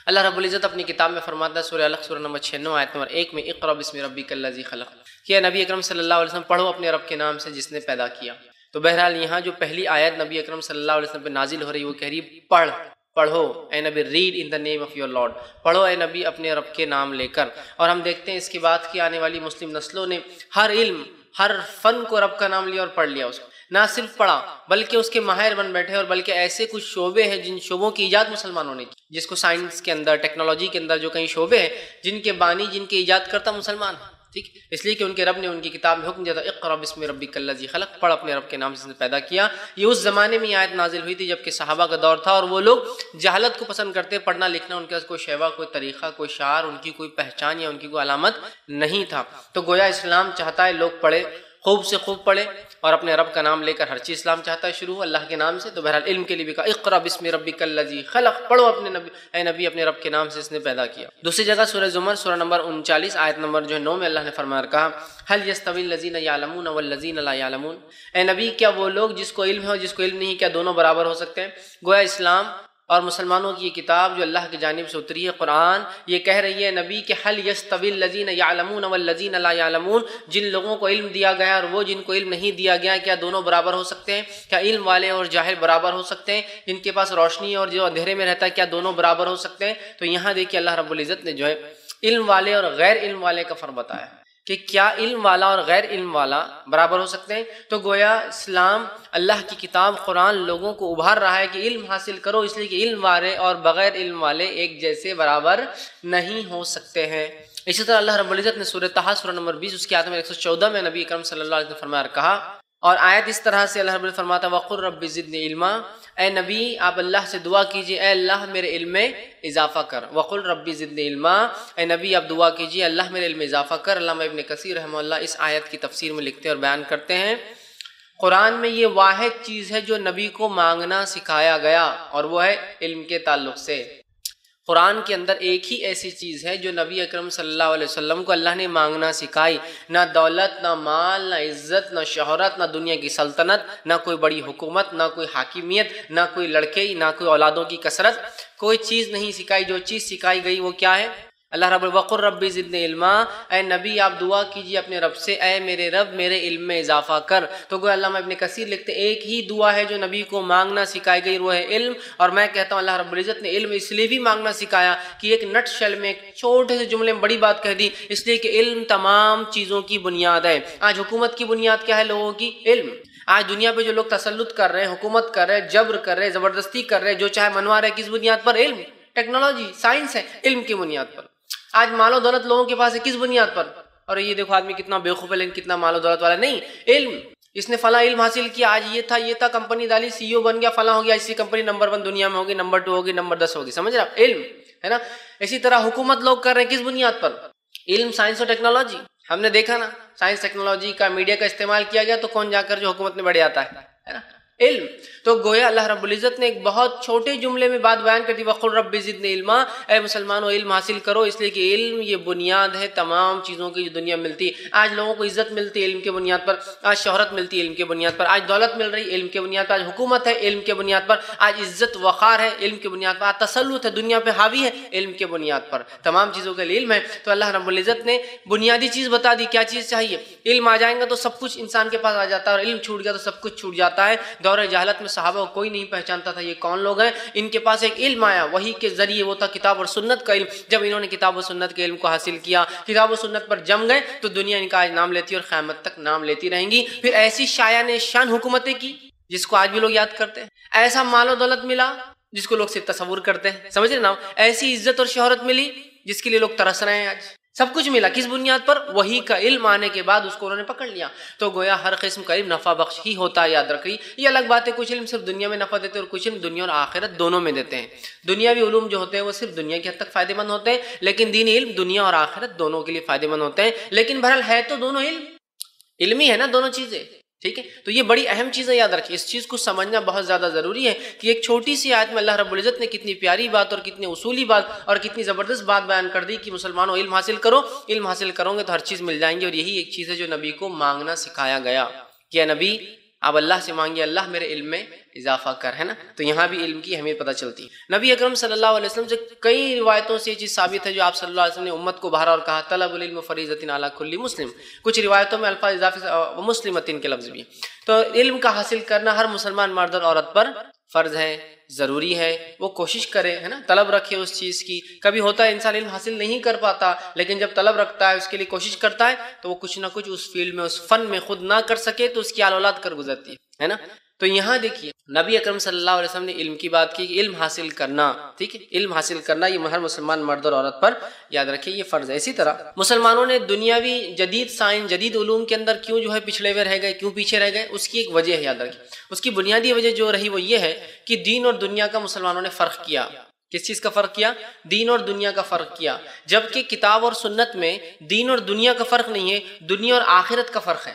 اللہ رب العزت اپنی کتاب میں فرماتا ہے سورہ الق سورہ نمبر 96 آیت نمبر 1 میں اقرأ بسم ربک الذی خلق، کہ نبی اکرم صلی اللہ علیہ وسلم پڑھو اپنے رب کے نام سے جس نے پیدا کیا۔ تو بہرحال یہاں جو پہلی آیت نبی اکرم صلی اللہ علیہ وسلم پہ نازل ہو رہی ہے وہ کہہ رہی ہے پڑھو اے نبی، read in the name of your lord, پڑھو اے نبی اپنے رب کے نام لے کر۔ اور ہم دیکھتے ہیں اس کے بعد کی آنے والی مسلم نسلوں نے ہر علم ہر فن کو رب کا نام لیا اور پڑھ لیا، اس کو نہ صرف پڑھا بلکہ اس کے ماہر بن بیٹھے، اور بلکہ ایسے کچھ شعبے ہیں جن شعبوں کی ایجاد مسلمانوں نے کی، جس کو سائنس کے اندر ٹیکنالوجی کے اندر جو کئی شعبے ہیں جن کے بانی جن کے ایجاد کرتا مسلمان ہے، ٹھیک، اس لیے کہ ان کے رب نے ان کی کتاب میں حکم دیا تھا اقرأ بسم ربک الذی خلق، پڑھ اپنے رب کے نام سے جس نے پیدا کیا۔ یہ اس زمانے میں یہ آیت نازل ہوئی تھی جبکہ صحابہ کا دور تھا اور وہ لوگ جہالت کو پسند کرتے، پڑھنا لکھنا ان کا کوئی شیوا، کوئی طریقہ، کوئی شعار، ان کی کوئی پہچان یا ان کی کوئی علامت نہیں تھا۔ تو گویا اسلام چاہتا ہے لوگ پڑھے، خوب سے خوب پڑھے، اور اپنے رب کا نام لے کر ہر چیز اسلام چاہتا ہے شروع اللہ کے نام سے۔ تو بہرحال علم کے لیے بھی کہا اقرأ بسم ربک الذی خلق، پڑھو اپنے نبی اے نبی اپنے رب کے نام سے اس نے پیدا کیا۔ دوسری جگہ سورہ زمر سورہ نمبر 39 آیت نمبر 9 میں اللہ نے فرمایا کہا هل يستوي الذين يعلمون والذين لا يعلمون، اے نبی کیا وہ لوگ جس کو علم ہے اور جس کو علم نہیں، کیا دونوں برابر ہو سکتے ہیں؟ گویا اسلام اور مسلمانوں کی یہ کتاب جو اللہ کی جانب سے اتری ہے قرآن، یہ کہہ رہی ہے نبی کہ هل يستوي الذين يعلمون والذين لا يعلمون، جن لوگوں کو علم دیا گیا اور وہ جن کو علم نہیں دیا گیا کیا دونوں برابر ہو سکتے ہیں؟ کیا علم والے اور جاہل برابر ہو سکتے ہیں؟ جن کے پاس روشنی اور جو اندھیرے میں رہتا ہے کیا دونوں برابر ہو سکتے ہیں؟ تو یہاں دیکھیے اللہ رب العزت نے جو ہے علم والے اور غیر علم والے کا فرق بتایا ہے کہ کیا علم والا اور غیر علم والا برابر ہو سکتے ہیں۔ تو گویا اسلام اللہ کی کتاب قرآن لوگوں کو ابھار رہا ہے کہ علم حاصل کرو، اس لیے کہ علم والے اور بغیر علم والے ایک جیسے برابر نہیں ہو سکتے ہیں۔ اسی طرح اللہ رب العزت نے سورہ طٰہٰ سورہ نمبر 20 اس کی آیت نمبر 114 میں نبی اکرم صلی اللہ علیہ وسلم فرمایا کہا، اور آیت اس طرح سے اللہ رب العزت فرماتا ہے وَقُلْ رَبِّ زِدْنِی عِلْمًا، اے نبی آپ اللہ سے دعا کیجئے اے اللہ میرے علم میں اضافہ کر۔ وَقُلْ رَبِّ زِدْنِی عِلْمًا، اے نبی آپ دعا کیجئے اللہ میرے علم میں اضافہ کر۔ علامہ ابن کثیر رحمہ اللہ اس آیت کی تفسیر میں لکھتے اور بیان کرتے ہیں قرآن میں یہ واحد چیز ہے جو نبی کو مانگنا سکھایا گیا اور وہ ہے علم کے تعلق سے۔ قرآن کے اندر ایک ہی ایسی چیز ہے جو نبی اکرم صلی اللہ علیہ وسلم کو اللہ نے مانگنا سکھائی، نہ دولت، نہ مال، نہ عزت، نہ شہرت، نہ دنیا کی سلطنت، نہ کوئی بڑی حکومت، نہ کوئی حاکمیت، نہ کوئی لڑکے، نہ کوئی اولادوں کی کثرت، کوئی چیز نہیں سکھائی۔ جو چیز سکھائی گئی وہ کیا ہے؟ اللہ رب وَقُلْ رَبِّ زِدْنِی عِلْمًا، اے نبی آپ دعا کیجئے اپنے رب سے اے میرے رب میرے علم میں اضافہ کر۔ تو گویا علامہ ابن کثیر لکھتے ایک ہی دعا ہے جو نبی کو مانگنا سکھائی گئی، وہ ہے علم۔ اور میں کہتا ہوں اللہ رب العزت نے علم اس لیے بھی مانگنا سکھایا کہ ایک نٹ شیل میں ایک چھوٹے سے جملے میں بڑی بات کہہ دی، اس لیے کہ علم تمام چیزوں کی بنیاد ہے۔ آج حکومت کی بنیاد کیا ہے لوگوں کی؟ علم۔ آج دنیا پہ جو لوگ تسلط کر رہے ہیں، حکومت کر رہے ہیں، جبر کر رہے ہیں، زبردستی کر رہے ہیں، جو چاہے منوا رہے ہیں، کس بنیاد پر؟ علم، ٹیکنالوجی، سائنس ہے، علم کی بنیاد پر۔ آج مال و دولت لوگوں کے پاس ہے، کس بنیاد پر؟ اور یہ دیکھو آدمی کتنا بیوقوف ہے لیکن کتنا مال و دولت والا، نہیں، علم۔ اس نے فلاں علم حاصل کیا، آج یہ تھا کمپنی ڈالی، سی او بن گیا، فلاں ہو گیا، اسی کمپنی نمبر 1 دنیا میں ہوگی، نمبر 2 ہوگی، نمبر 10 ہوگی، سمجھ رہا؟ علم ہے نا۔ اسی طرح حکومت لوگ کر رہے ہیں، کس بنیاد پر؟ علم، سائنس اور ٹیکنالوجی۔ ہم نے دیکھا نا سائنس ٹیکنالوجی کا میڈیا کا استعمال کیا گیا تو کون جا کر جو حکومت میں بڑھ جاتا ہے نا؟ علم۔ تو گویا اللہ رب العزت نے ایک بہت چھوٹے جملے میں بات بیان کر دی وَقُلْ رَبِّ زِدْنِی عِلْمًا، اے مسلمانوں علم حاصل کرو، اس لیے کہ علم یہ بنیاد ہے تمام چیزوں کی جو دنیا ملتی ہے۔ آج لوگوں کو عزت ملتی ہے علم کے بنیاد پر، آج شہرت ملتی ہے علم کے بنیاد پر، آج دولت مل رہی ہے علم کے بنیاد پر، آج حکومت ہے علم کے بنیاد پر، آج عزت وقار ہے علم کے بنیاد پر، آج تسلط ہے دنیا پہ حاوی ہے علم کے بنیاد پر، تمام چیزوں کا علم ہے۔ تو اللہ رب العزت نے بنیادی چیز بتا دی، کیا چیز چاہیے؟ علم آ جائیں گا تو سب کچھ انسان کے پاس آ جاتا ہے، اور علم چھوٹ گیا تو سب کچھ چھوٹ جاتا ہے۔ دور جہالت میں صحابہ کو کوئی نہیں پہچانتا تھا یہ کون لوگ ہیں، ان کے پاس ایک علم آیا وحی کے ذریعے، وہ تھا کتاب اور سنت کا علم۔ جب انہوں نے کتاب و سنت کے علم کو حاصل کیا، کتاب و سنت پر جم گئے تو دنیا ان کا آج نام لیتی ہے اور قیامت تک نام لیتی رہیں گی۔ پھر ایسی شایان شان حکومتیں کی جس کو آج بھی لوگ یاد کرتے ہیں، ایسا مال و دولت ملا جس کو لوگ صرف تصور کرتے ہیں، سمجھ رہے نا، ایسی عزت اور شہرت ملی جس کے لیے لوگ ترس رہے ہیں۔ آج سب کچھ ملا کس بنیاد پر؟ وحی کا علم آنے کے بعد اس کو انہوں نے پکڑ لیا۔ تو گویا ہر قسم کا علم نفع بخش ہی ہوتا ہے، یاد رکھیے۔ یہ الگ بات ہے کچھ علم صرف دنیا میں نفع دیتے ہیں اور کچھ علم دنیا اور آخرت دونوں میں دیتے ہیں۔ دنیاوی علوم جو ہوتے ہیں وہ صرف دنیا کی حد تک فائدہ مند ہوتے ہیں، لیکن دینی علم دنیا اور آخرت دونوں کے لیے فائدہ مند ہوتے ہیں۔ لیکن بہرحال ہے تو دونوں علمی ہے نا، دونوں چیزیں، ٹھیک ہے۔ تو یہ بڑی اہم چیز ہے، یاد رکھیے، اس چیز کو سمجھنا بہت زیادہ ضروری ہے کہ ایک چھوٹی سی آیت میں اللہ رب العزت نے کتنی پیاری بات اور کتنی اصولی بات اور کتنی زبردست بات بیان کر دی کہ مسلمانوں علم حاصل کرو، علم حاصل کرو گے تو ہر چیز مل جائیں گی۔ اور یہی ایک چیز ہے جو نبی کو مانگنا سکھایا گیا کہ اے نبی آپ اللہ سے مانگیے اللہ میرے علم میں اضافہ کر، ہے نا. تو یہاں بھی علم کی اہمیت پتہ چلتی ہے. نبی اکرم صلی اللہ علیہ وسلم سے کئی روایتوں سے یہ چیز ثابت ہے جو آپ صلی اللہ علیہ وسلم نے امت کو بہارا اور کہا طلب العلم فریضۃ علی کل مسلم. کچھ روایتوں میں الفاظ اضافی مسلمتین کے لفظ بھی. تو علم کا حاصل کرنا ہر مسلمان مرد اور عورت پر فرض ہے، ضروری ہے. وہ کوشش کرے، ہے نا، طلب رکھے اس چیز کی. کبھی ہوتا ہے انسان علم حاصل نہیں کر پاتا، لیکن جب طلب رکھتا ہے، اس کے لیے کوشش کرتا ہے، تو وہ کچھ نہ کچھ اس فیلڈ میں، اس فن میں خود نہ کر سکے تو اس کی آل اولاد کر گزرتی ہے نا. تو یہاں دیکھیے نبی اکرم صلی اللہ علیہ وسلم نے علم کی بات کی کہ علم حاصل کرنا، ٹھیک ہے، علم حاصل کرنا یہ ہر مسلمان مرد اور عورت پر یاد رکھیے یہ فرض ہے. اسی طرح مسلمانوں نے دنیاوی جدید سائنس جدید علوم کے اندر کیوں جو ہے پچھڑے ہوئے رہ گئے، کیوں پیچھے رہ گئے، اس کی ایک وجہ ہے یاد رکھیے. اس کی بنیادی وجہ جو رہی وہ یہ ہے کہ دین اور دنیا کا مسلمانوں نے فرق کیا. کس چیز کا فرق کیا؟ دین اور دنیا کا فرق کیا. جبکہ کتاب اور سنت میں دین اور دنیا کا فرق نہیں ہے، دنیا اور آخرت کا فرق ہے.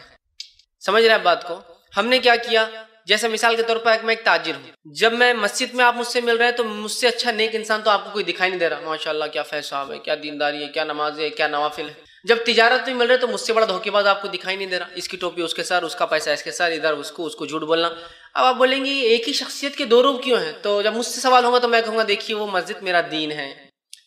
سمجھ رہے ہیں بات کو؟ ہم نے کیا کیا، جیسے مثال کے طور پر میں ایک تاجر ہوں، جب میں مسجد میں آپ مجھ سے مل رہے ہیں تو مجھ سے اچھا نیک انسان تو آپ کو کوئی دکھائی نہیں دے رہا. ماشاءاللہ کیا فیض صاحب ہے، کیا دینداری ہے، کیا نماز ہے، کیا نوافل ہے. جب تجارت میں مل رہے تو مجھ سے بڑا دھوکے باز آپ کو دکھائی نہیں دے رہا. اس کی ٹوپی اس کے سر، اس کا پیسہ اس کے سر، ادھر اس کو جھوٹ بولنا. اب آپ بولیں گے ایک ہی شخصیت کے دو روپ کیوں ہیں؟ تو جب مجھ سے سوال ہوگا تو میں کہوں گا دیکھیے وہ مسجد میرا دین ہے،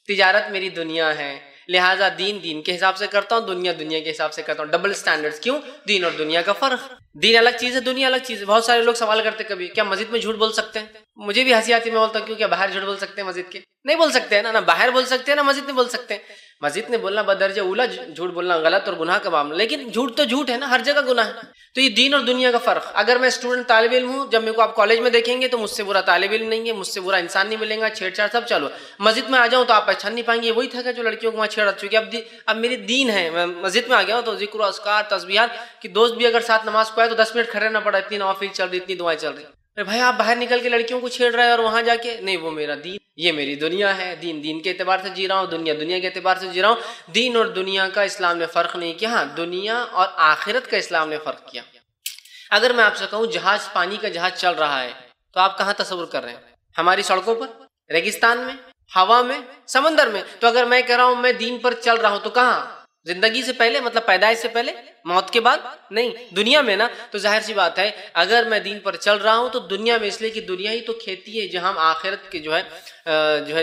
تجارت میری دنیا ہے، لہٰذا دین کے حساب سے کرتا ہوں، دنیا کے حساب سے کرتا ہوں. ڈبل سٹینڈرڈز کیوں؟ دین اور دنیا کا فرق. دین الگ چیز ہے، دنیا الگ چیز ہے. بہت سارے لوگ سوال کرتے کبھی کیا مسجد میں جھوٹ بول سکتے ہیں؟ مجھے بھی ہنسی آتی ہے، میں بولتا ہوں کیوں، کیا باہر جھوٹ بول سکتے ہیں مسجد کے؟ نہیں بول سکتے ہیں نا باہر بول سکتے ہیں، نہ مسجد میں بول سکتے ہیں. مسجد میں بولنا بدرجہ اولا جھوٹ بولنا غلط اور گناہ کا معاملہ، لیکن جھوٹ تو جھوٹ ہے نا، ہر جگہ گناہ ہے. تو یہ دین اور دنیا کا فرق. اگر میں اسٹوڈنٹ طالب علم ہوں، جب میرے کو آپ کالج میں دیکھیں گے تو مجھ سے برا طالب علم نہیں ہے، مجھ سے برا انسان نہیں ملے گا، چھیڑ چھاڑ سب چالو. مسجد میں آ جاؤں تو آپ پہچان نہیں پائیں گے وہی تھا جو لڑکیوں کو وہاں چھیڑ چونکہ اب میری دین ہے. میں مسجد میں آ گیا ہوں تو ذکر و اذکار تسبیحات کہ دوست بھی اگر ساتھ نماز پڑھائے تو 10 منٹ کھڑے رہنا پڑا، اتنی نوافل چل رہی، اتنی دعائیں چل رہی. بھائی آپ باہر نکل کے لڑکیوں کو چھیڑ رہے ہیں اور وہاں جا کے نہیں، وہ میرا دین، یہ میری دنیا ہے. دین کے اعتبار سے جی رہا ہوں، دنیا کے اعتبار سے جی رہا ہوں. دین اور دنیا کا اسلام نے فرق نہیں کیا. ہاں دنیا اور آخرت کا اسلام نے فرق کیا. اگر میں آپ سے کہوں جہاز، پانی کا جہاز چل رہا ہے تو آپ کہاں تصور کر رہے ہیں؟ ہماری سڑکوں پر، ریگستان میں، ہوا میں، سمندر میں. تو اگر میں کہہ رہا ہوں میں دین پر چل رہا ہوں تو کہاں؟ زندگی سے پہلے، مطلب پیدائش سے پہلے، موت کے بعد نہیں، دنیا میں نا. تو ظاہر سی بات ہے اگر میں دین پر چل رہا ہوں تو دنیا میں، اس لیے کہ دنیا ہی تو کھیتی ہے جہاں ہم آخرت کے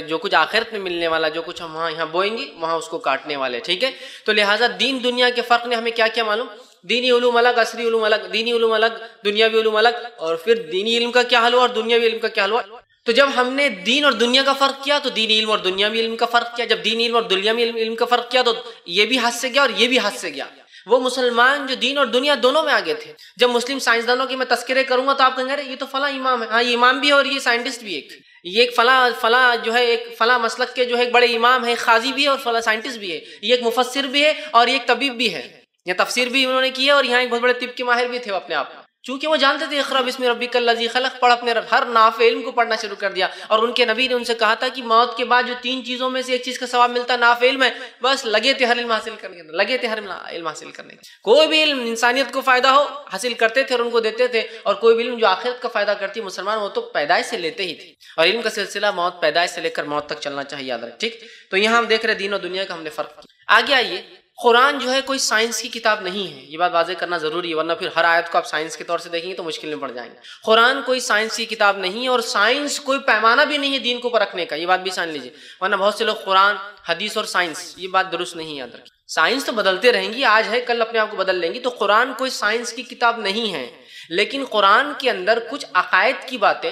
جو کچھ آخرت میں ملنے والا، جو کچھ ہم یہاں بوئیں گے وہاں اس کو کاٹنے والے. ٹھیک ہے، تو لہٰذا دین دنیا کے فرق نے ہمیں کیا کیا معلوم؟ دینی علوم الگ، عصری علوم الگ. دینی علوم الگ، دنیاوی علوم الگ. اور پھر دینی علم کا کیا حل ہوا اور دنیاوی علم کا کیا حل ہوا؟ تو جب ہم نے دین اور دنیا کا فرق کیا تو دینی علم اور دنیاوی علم کا فرق کیا. جب دینی علم اور دنیاوی علم کا فرق کیا تو یہ بھی ہاتھ سے گیا اور یہ بھی ہاتھ سے گیا. وہ مسلمان جو دین اور دنیا دونوں میں آگے تھے. جب مسلم سائنسدانوں کے میں تذکرے کروں گا تو آپ کہیں گے یہ تو فلاں امام ہے. ہاں یہ امام بھی ہے اور یہ سائنٹسٹ بھی ہے. یہ ایک فلاں جو ہے ایک فلاں مسلک کے جو ہے ایک بڑے امام ہے، قاضی بھی ہے اور فلاں سائنٹسٹ بھی ہے. یہ ایک مفسر بھی ہے اور یہ ایک طبیب بھی ہے. یہ تفسیر بھی انہوں نے کی ہے اور یہاں ایک بہت بڑے طب کے ماہر بھی تھے اپنے آپ. چونکہ وہ جانتے تھے اقرا بسم ربک الذی خلق، پڑھ اپنے رب. ہر نافع علم کو پڑھنا شروع کر دیا. اور ان کے نبی نے ان سے کہا تھا کہ موت کے بعد جو 3 چیزوں میں سے ایک چیز کا ثواب ملتا ہے نافع علم ہے. بس لگے تھے ہر علم حاصل کرنے کے، لگے تھے ہر علم حاصل کرنے کے. کوئی بھی علم انسانیت کو فائدہ ہو حاصل کرتے تھے اور ان کو دیتے تھے. اور کوئی بھی علم جو آخرت کا فائدہ کرتی مسلمان وہ تو پیدائش سے لیتے ہی تھے. اور علم کا سلسلہ موت، پیدائش سے لے کر موت تک چلنا چاہیے، یاد رکھ. ٹھیک، تو یہاں ہم دیکھ رہے دین اور دنیا کا ہم نے فرق کیا. آگے آئیے، قرآن جو ہے کوئی سائنس کی کتاب نہیں ہے. یہ بات واضح کرنا ضروری ہے، ورنہ پھر ہر آیت کو آپ سائنس کے طور سے دیکھیں گے تو مشکل میں پڑ جائیں گے. قرآن کوئی سائنس کی کتاب نہیں ہے اور سائنس کوئی پیمانہ بھی نہیں ہے دین کو پرکھنے کا. یہ بات بھی سمجھ لیجیے، ورنہ بہت سے لوگ قرآن، حدیث اور سائنس، یہ بات درست نہیں یاد رکھیں. سائنس تو بدلتے رہیں گی، آج ہے کل اپنے آپ کو بدل لیں گی. تو قرآن کوئی سائنس کی کتاب نہیں ہے، لیکن قرآن کے اندر کچھ عقائد کی باتیں،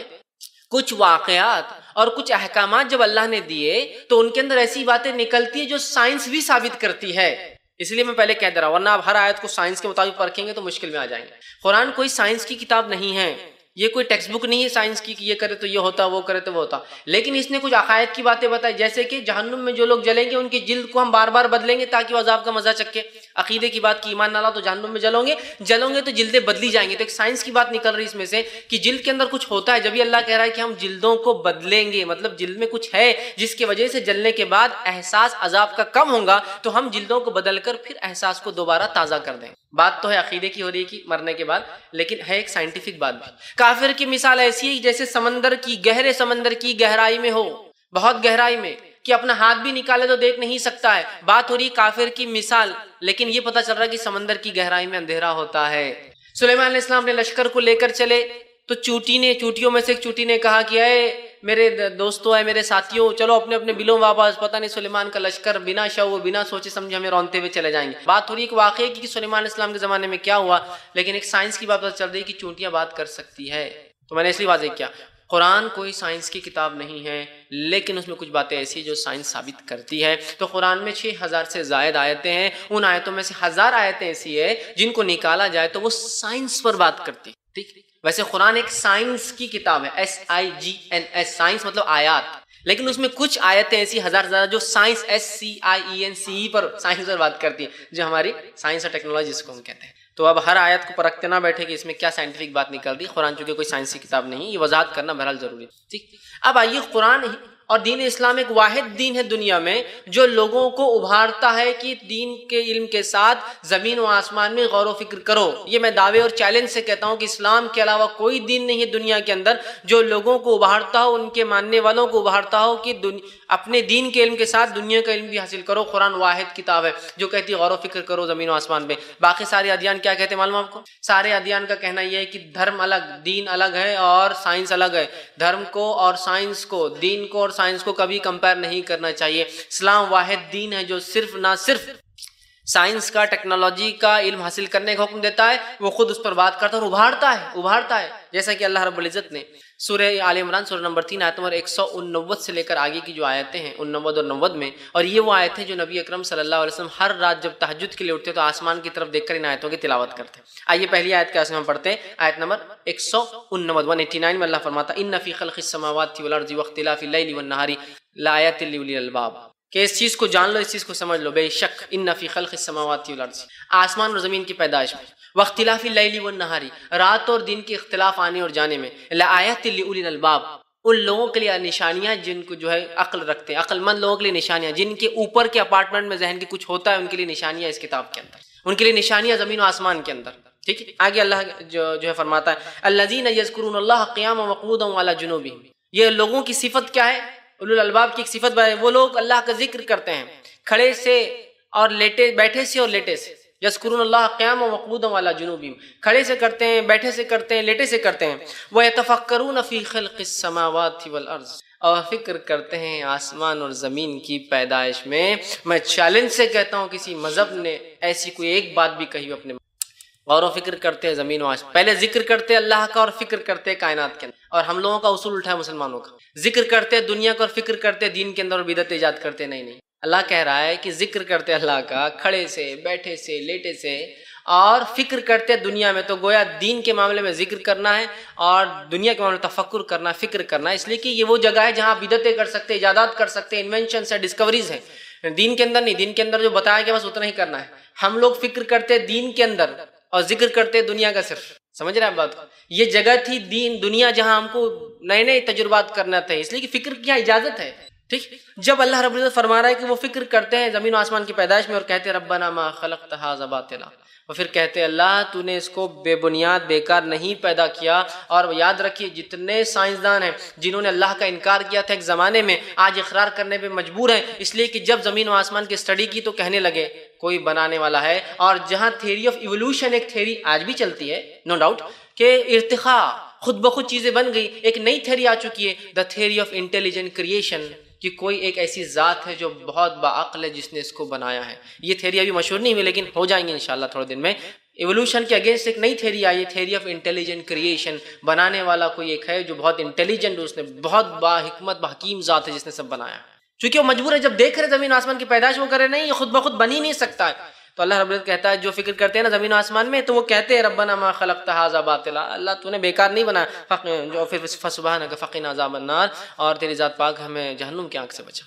کچھ واقعات اور کچھ احکامات جب اللہ نے دیے تو ان کے اندر ایسی باتیں نکلتی ہیں جو سائنس بھی ثابت کرتی ہے. اس لیے میں پہلے کہہ دے رہا ہوں، ورنہ آپ ہر آیت کو سائنس کے مطابق پرکھیں گے تو مشکل میں آ جائیں گے. قرآن کوئی سائنس کی کتاب نہیں ہے، یہ کوئی ٹیکسٹ بک نہیں ہے سائنس کی کہ یہ کرے تو یہ ہوتا، وہ کرے تو وہ ہوتا. لیکن اس نے کچھ عقائد کی باتیں بتائی، جیسے کہ جہنم میں جو لوگ جلیں گے ان کی جلد کو ہم بار بار بدلیں گے تاکہ وہ عذاب کا مزہ چکے. عقیدے کی بات کی، ایمان نہ لا تو جہنم میں جلیں گے تو جلدیں بدلی جائیں گے. تو ایک سائنس کی بات نکل رہی اس میں سے کہ جلد کے اندر کچھ ہوتا ہے. جب بھی اللہ کہہ رہا ہے کہ ہم جلدوں کو بدلیں گے، مطلب جلد میں کچھ ہے جس کی وجہ سے جلنے کے بعد احساس عذاب کا کم ہوگا، تو ہم جلدوں کو بدل کر پھر احساس کو دوبارہ تازہ کر دیں. بات تو ہے عقیدے کی ہو رہی ہے کہ مرنے کے بعد، لیکن ہے ایک سائنٹیفک بات بھی. کافر کی مثال ایسی ہے جیسے سمندر کی، گہرے سمندر کی گہرائی میں ہو، بہت گہرائی میں کہ اپنا ہاتھ بھی نکالے تو دیکھ نہیں سکتا ہے. بات ہو رہی کافر کی مثال، لیکن یہ پتہ چل رہا ہے کہ سمندر کی گہرائی میں اندھیرا ہوتا ہے. سلیمان علیہ السلام نے لشکر کو لے کر چلے تو چوٹیوں میں سے ایک چوٹی نے کہا کہ اے میرے دوستوں، اے میرے ساتھیوں، چلو اپنے اپنے بلوں واپس، پتہ نہیں سلیمان کا لشکر بنا شعور بنا سوچے سمجھے ہمیں رونتے ہوئے چلے جائیں گے۔ بات تھوڑی ایک واقعے کی کہ سلیمان علیہ السلام کے زمانے میں کیا ہوا، لیکن ایک سائنس کی بات پتہ چل رہی کہ چونٹیاں بات کر سکتی ہے۔ تو میں نے اس لیے واضح کیا قرآن کوئی سائنس کی کتاب نہیں ہے، لیکن اس میں کچھ باتیں ایسی جو سائنس ثابت کرتی ہے۔ تو قرآن میں 6000 سے زائد آیتیں ہیں، ان آیتوں میں سے 1000 آیتیں ایسی ہیں جن کو نکالا جائے تو وہ سائنس پر بات کرتی ہے۔ ٹھیک، ویسے قرآن ایک سائنس کی کتاب ہے، SIGNS، سائنس مطلب آیات، لیکن اس میں کچھ آیتیں ایسی 1000 سے زیادہ جو سائنس SCIENCE پر سائنس پر بات کرتی ہیں، جو ہماری سائنس اور ٹیکنالوجی جس کو ہم کہتے ہیں۔ تو اب ہر آیت کو پرکھتے نہ بیٹھے کہ اس میں کیا سائنٹیفک بات نکل دی، قرآن چونکہ کوئی سائنسی کتاب نہیں، یہ وضاحت کرنا بہرحال ضروری ہے۔ ٹھیک، اب آئیے، قرآن اور دین اسلام ایک واحد دین ہے دنیا میں جو لوگوں کو ابھارتا ہے کہ دین کے علم کے ساتھ زمین و آسمان میں غور و فکر کرو۔ یہ میں دعوے اور چیلنج سے کہتا ہوں کہ اسلام کے علاوہ کوئی دین نہیں ہے دنیا کے اندر جو لوگوں کو ابھارتا ہو، ان کے ماننے والوں کو ابھارتا ہو کہ اپنے دین کے علم کے ساتھ دنیا کا علم بھی حاصل کرو۔ قرآن واحد کتاب ہے جو کہتی ہے غور و فکر کرو زمین و آسمان پہ۔ باقی سارے ادیان کیا کہتے ہیں معلوم آپ کو؟ سارے ادیان کا کہنا یہ ہے کہ دھرم الگ، دین الگ ہے اور سائنس الگ ہے۔ دھرم کو اور سائنس کو، دین کو اور سائنس کو کبھی کمپیئر نہیں کرنا چاہیے۔ اسلام واحد دین ہے جو نہ صرف سائنس کا، ٹیکنالوجی کا علم حاصل کرنے کا حکم دیتا ہے، وہ خود اس پر بات کرتا ہے اور ابھارتا ہے جیسا کہ اللہ رب العزت نے سورہ آل عمران سورہ نمبر 3 آیت نمبر 189 سے لے کر آگے کی جو آیتیں ہیں 89 اور 90 میں، اور یہ وہ آیتیں جو نبی اکرم صلی اللہ علیہ وسلم ہر رات جب تہجد کے لیے اٹھتے تو آسمان کی طرف دیکھ کر ان آیتوں کی تلاوت کرتے ہیں۔ آئیے پہلی آیت کا ہم پڑھتے ہیں، آیت نمبر 189 میں اللہ فرماتا ہے ان فی خلق السماوات والارض واختلاف اللیل والنہار لآیات لأولی الالباب، کہ اس چیز کو جان لو، اس چیز کو سمجھ لو، بے شک ان فی خلق السماوات والارض، آسمان اور زمین کی پیدائش میں، واختلاف اللیل والنہار، رات اور دن کے اختلاف آنے اور جانے میں، لآیات لأولی الالباب، ان لوگوں کے لیے نشانیاں جن کو جو ہے عقل رکھتے ہیں، عقل مند لوگوں کے لیے نشانیاں، جن کے اوپر کے اپارٹمنٹ میں ذہن کے کچھ ہوتا ہے، ان کے لیے نشانیاں اس کتاب کے اندر، ان کے لیے نشانیاں زمین و آسمان کے اندر۔ ٹھیک ہے، آگے اللہ جو ہے فرماتا ہے الذین یذکرون اللہ قیاما وقعودا وعلی جنوبہم، یہ لوگوں کی صفت کیا ہے؟ اولو الالباب کی ایک صفت ہے، وہ لوگ اللہ کا ذکر کرتے ہیں کھڑے سے اور بیٹھے سے اور لیٹے سے۔ یذکرون اللہ قیاما وقعودا وعلی جنوبہم، کھڑے سے کرتے ہیں، بیٹھے سے کرتے ہیں، لیٹے سے کرتے ہیں۔ وَيَتَفَكَّرُونَ فِي خَلْقِ السَّمَاوَاتِ وَالْأَرْضِ، اور فکر کرتے ہیں آسمان اور زمین کی پیدائش میں۔ میں چیلنج سے کہتا ہوں کسی مذہب نے ایسی کوئی ایک بات بھی کہی اپنے غور و فکر کرتے ہیں زمین و آسمان، پہلے ذکر کرتے اللہ کا اور فکر کرتے کائنات کے اندر، اور ہم لوگوں کا اصول الٹا ہے مسلمانوں کا، ذکر کرتے دنیا کا اور فکر کرتے دین کے اندر اور بدعت ایجاد کرتے۔ نہیں، اللہ کہہ رہا ہے کہ ذکر کرتے اللہ کا کھڑے سے، بیٹھے سے، لیٹے سے، اور فکر کرتے دنیا میں۔ تو گویا دین کے معاملے میں ذکر کرنا ہے اور دنیا کے معاملے میں تفکر کرنا، فکر کرنا، اس لیے کہ یہ وہ جگہ ہے جہاں بدعتیں کر سکتے، ایجادات کر سکتے، انوینشنز ہے، ڈسکوریز ہیں۔ دین کے اندر نہیں، دین کے اندر جو بتایا کہ بس اتنا ہی کرنا ہے۔ ہم لوگ فکر کرتے دین کے اندر اور ذکر کرتے دنیا کا صرف، سمجھ رہے ہیں بات کو؟ یہ جگہ تھی دنیا جہاں ہم کو نئے تجربات کرنا تھے، اس لیے کہ فکر کی اجازت ہے۔ ٹھیک، جب اللہ رب العزت فرما رہا ہے کہ وہ فکر کرتے ہیں زمین و آسمان کی پیدائش میں اور کہتے ہیں ربنا ما خلقت ھذا باطلا، اور پھر کہتے اللہ تو نے اس کو بے بنیاد بیکار نہیں پیدا کیا۔ اور یاد رکھیے جتنے سائنسدان ہیں جنہوں نے اللہ کا انکار کیا تھا ایک زمانے میں، آج اقرار کرنے پہ مجبور ہیں، اس لیے کہ جب زمین و آسمان کی اسٹڈی کی تو کہنے لگے کوئی بنانے والا ہے۔ اور جہاں تھیوری آف ایوولوشن، ایک تھیوری آج بھی چلتی ہے نو ڈاؤٹ، کہ ارتقاء خود بخود چیزیں بن گئی، ایک نئی تھیوری آ چکی ہے، the theory of intelligent creation, کہ کوئی ایک ایسی ذات ہے جو بہت باعقل ہے جس نے اس کو بنایا ہے۔ یہ تھیوری ابھی مشہور نہیں ہوئی لیکن ہو جائیں گے انشاءاللہ تھوڑے دن میں۔ ایوولوشن کے اگینسٹ ایک نئی تھیوری آئی ہے، تھیوری آف انٹیلیجنٹ کریشن، بنانے والا کوئی ایک ہے جو بہت انٹیلیجنٹ، اس نے بہت باحکمت بحکیم ذات ہے جس نے سب بنایا، چونکہ وہ مجبور ہے جب دیکھ رہے زمین آسمان کی پیدائش وہ کرے نہیں، یہ خود بخود بن ہی نہیں سکتا ہے۔ تو اللہ رب العزت کہتا ہے جو فکر کرتے ہیں نا زمین و آسمان میں، تو وہ کہتے ہیں ربنا ما خلقت ھذا باطلا، اللہ تو نے بیکار نہیں بنایا، جو پھر فسبحانک فقنا عذاب النار، اور تیری ذات پاک ہمیں جہنم کی آنکھ سے بچا۔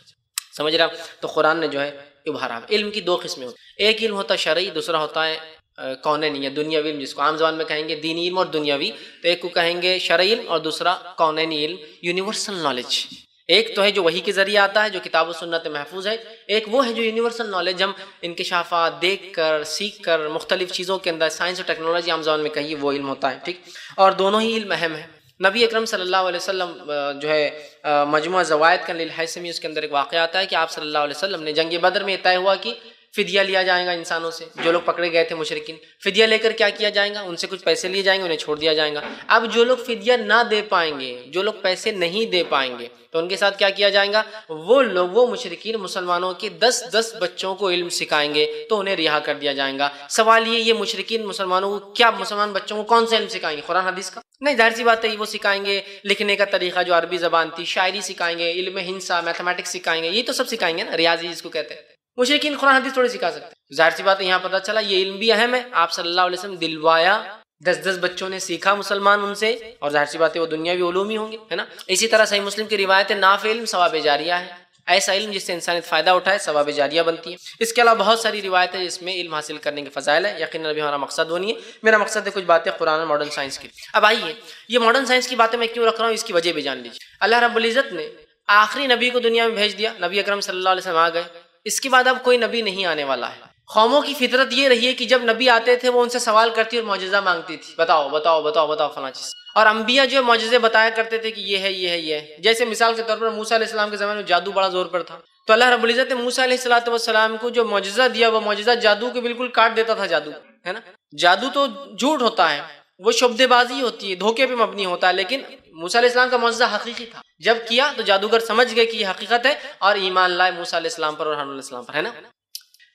سمجھ رہا؟ تو قرآن نے جو ہے ابھارا۔ علم کی دو قسمیں ہوتی ہیں، ایک علم ہوتا ہے شرعی، دوسرا ہوتا ہے کونینی یا دنیاوی علم، جس کو عام زبان میں کہیں گے دینی علم اور دنیاوی۔ تو ایک کو کہیں گے شرعی علم اور دوسرا کونینی علم، یونیورسل نالج۔ ایک تو ہے جو وحی کے ذریعے آتا ہے جو کتاب و سنت محفوظ ہے، ایک وہ ہے جو یونیورسل نالج، ہم انکشافات دیکھ کر سیکھ کر مختلف چیزوں کے اندر سائنس اور ٹیکنالوجی عام زبان میں کہیں وہ علم ہوتا ہے۔ ٹھیک، اور دونوں ہی علم اہم ہے۔ نبی اکرم صلی اللہ علیہ وسلم جو ہے مجموعہ زوائد کا للہیثمی، اس کے اندر ایک واقعہ آتا ہے کہ آپ صلی اللہ علیہ وسلم نے جنگ بدر میں یہ طے ہوا کہ فدیہ لیا جائے گا انسانوں سے، جو لوگ پکڑے گئے تھے مشرکین، فدیہ لے کر کیا کیا جائے گا، ان سے کچھ پیسے لیے جائیں گے، انہیں چھوڑ دیا جائے گا۔ اب جو لوگ فدیہ نہ دے پائیں گے، جو لوگ پیسے نہیں دے پائیں گے، تو ان کے ساتھ کیا کیا جائے گا، وہ لوگ، وہ مشرکین مسلمانوں کے 10 بچوں کو علم سکھائیں گے تو انہیں رہا کر دیا جائے گا۔ سوال یہ مشرکین مسلمانوں کو کیا، مسلمان بچوں کو کون سا علم سکھائیں گے، قرآن حدیث کا؟ نہیں، ظاہر سی بات ہے وہ سکھائیں گے لکھنے کا طریقہ جو عربی زبان تھی، شاعری سکھائیں گے، علم ہندسہ، میتھمیٹکس سکھائیں گے، یہ تو سب سکھائیں گے نا، ریاضی جس کو کہتے ہیں۔ مشرکین قرآن حدیث تھوڑی سکھا سکتے ہیں۔ ظاہر سی بات ہے یہاں پتہ چلا یہ علم بھی اہم ہے، آپ صلی اللہ علیہ وسلم دلوایا، 10 بچوں نے سیکھا مسلمان ان سے، اور ظاہر سی بات ہے وہ دنیاوی علوم ہی ہوں گے، ہے نا۔ اسی طرح صحیح مسلم کی روایت ہے، نافع علم ثواب جاریہ ہے، ایسا علم جس سے انسانیت فائدہ اٹھائے ثواب جاریہ بنتی ہے۔ اس کے علاوہ بہت ساری روایتیں جس میں علم حاصل کرنے کے فضائل ہیں، یقیناً ابھی ہمارا مقصد وہ نہیں ہے، میرا مقصد ہے کچھ باتیں قرآن اور ماڈرن سائنس کی۔ اب آئیے، یہ ماڈرن سائنس کی باتیں میں کیوں رکھ رہا ہوں، اس کی وجہ بھی جان لیجیے۔ اللہ رب العزت نے آخری نبی کو دنیا میں بھیج دیا، نبی اکرم صلی اللہ علیہ وسلم آ گئے، اس کے بعد اب کوئی نبی نہیں آنے والا ہے۔ قوموں کی فطرت یہ رہی ہے کہ جب نبی آتے تھے وہ ان سے سوال کرتی اور معجزہ مانگتی تھی، بتاؤ بتاؤ بتاؤ بتاؤ فلاں چیز، اور انبیاء جو معجزے بتایا کرتے تھے کہ یہ ہے یہ ہے یہ ہے۔ جیسے مثال کے طور پر موسیٰ علیہ السلام کے زمانے میں جادو بڑا زور پر تھا، تو اللہ رب العزت نے موسیٰ علیہ السلام کو جو معجزہ دیا وہ معجزہ جادو کے بالکل کاٹ دیتا تھا، جادو ہے نا۔ جادو تو جھوٹ ہوتا ہے، وہ شبدے بازی ہوتی ہے، دھوکے پہ مبنی ہوتا ہے، لیکن موسیٰ علیہ السلام کا معجزہ حقیقی تھا، جب کیا تو جادوگر سمجھ گئے کہ یہ حقیقت ہے اور ایمان لائے موسیٰ علیہ السلام پر اور ہارون علیہ السلام پر، ہے نا۔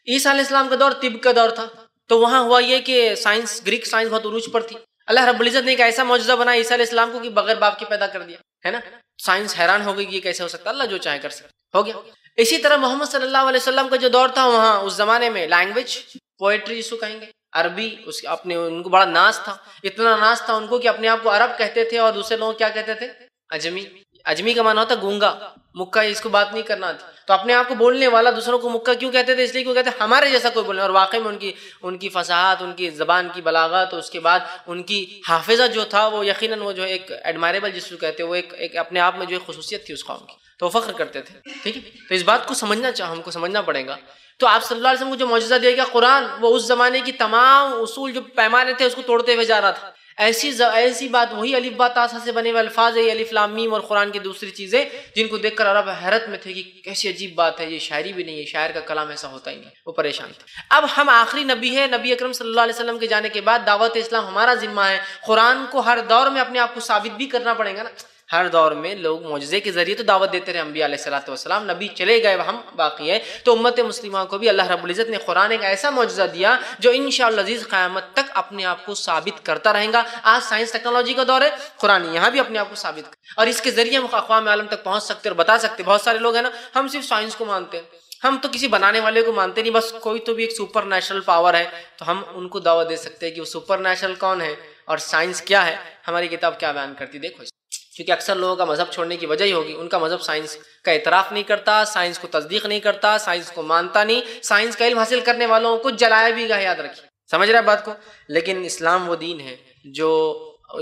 عیسیٰ علیہ السلام کا دور طب کا دور تھا، تو وہاں ہوا یہ کہ سائنس، گریک سائنس بہت عروج پر تھی۔ اللہ رب العزت نے ایک ایسا معجزہ بنایا عیسیٰ علیہ السلام کو کہ بغیر باپ کے پیدا کر دیا، ہے نا۔ سائنس حیران ہو گئی کہ یہ کیسے ہو سکتا ہے، اللہ جو چاہے کر سکتا، ہو گیا۔ اسی طرح محمد صلی اللہ علیہ وسلم کا جو دور تھا، وہاں اس زمانے میں لینگویج، پوئٹری جس کو کہیں گے، عربی، اس اپنے ان کو بڑا ناز تھا، اتنا ناز تھا ان کو کہ اپنے آپ کو عرب کہتے تھے اور دوسرے لوگ کیا کہتے تھے، اجمی۔ اجمی کا معنی ہوتا گونگا، مکہ، اس کو بات نہیں کرنا تھی، تو اپنے آپ کو بولنے والا دوسروں کو مکہ کیوں کہتے تھے، اس لیے کیوں کہتے ہیں ہمارے جیسا کوئی بولنے، اور واقعی میں ان کی فصاحت، ان کی زبان کی بلاغت، اور اس کے بعد ان کی حافظہ جو تھا وہ یقیناً وہ جو ایک ایڈمائریبل جس کو کہتے ہیں، وہ ایک اپنے آپ میں جو ایک خصوصیت تھی اس قوم کی، تو فخر کرتے تھے، ٹھیک ہے۔ تو اس بات کو ہم کو سمجھنا پڑے گا۔ تو آپ صلی اللہ علیہ وسلم کو جو معجزہ دیا گیا قرآن، وہ اس زمانے کی تمام اصول جو پیمانے تھے اس کو توڑتے ہوئے جا رہا تھا۔ ایسی بات، وہی الف با تا سا سے بنے ہوئے الفاظ ہے، الف لام میم، اور قرآن کی دوسری چیزیں جن کو دیکھ کر عرب حیرت میں تھے کہ کیسی عجیب بات ہے، یہ شاعری بھی نہیں ہے، شاعر کا کلام ایسا ہوتا ہی نہیں، وہ پریشان تھے۔ اب ہم آخری نبی ہے، نبی اکرم صلی اللہ علیہ وسلم کے جانے کے بعد دعوت اسلام ہمارا ذمہ ہے، قرآن کو ہر دور میں اپنے آپ کو ثابت بھی کرنا پڑے گا نا۔ ہر دور میں لوگ معجزے کے ذریعے تو دعوت دیتے رہے، انبیاء علیہ الصلوۃ والسلام، نبی چلے گئے، ہم باقی ہیں، تو امت مسلمہ کو بھی اللہ رب العزت نے قرآن ایک ایسا معجزہ دیا جو انشاءاللہ عزیز قیامت تک اپنے آپ کو ثابت کرتا رہے گا۔ آج سائنس ٹیکنالوجی کا دور ہے، قرآن یہاں بھی اپنے آپ کو ثابت اور اس کے ذریعے ہم اقوام عالم تک پہنچ سکتے اور بتا سکتے۔ بہت سارے لوگ ہیں نا، ہم صرف سائنس کو مانتے ہیں، ہم تو کسی بنانے والے کو مانتے نہیں، بس کوئی تو بھی ایک سپر نیچرل پاور ہے، تو ہم ان کو دعوت دے سکتے ہیں کہ وہ سپر نیچرل کون ہے اور سائنس کیا ہے، ہماری کتاب کیا بیان کرتی، دیکھو۔ کیونکہ اکثر لوگوں کا مذہب چھوڑنے کی وجہ ہی ہوگی، ان کا مذہب سائنس کا اعتراف نہیں کرتا، سائنس کو تصدیق نہیں کرتا، سائنس کو مانتا نہیں، سائنس کا علم حاصل کرنے والوں کو جلایا بھی گا، یاد رکھیے، سمجھ رہے ہیں بات کو۔ لیکن اسلام وہ دین ہے جو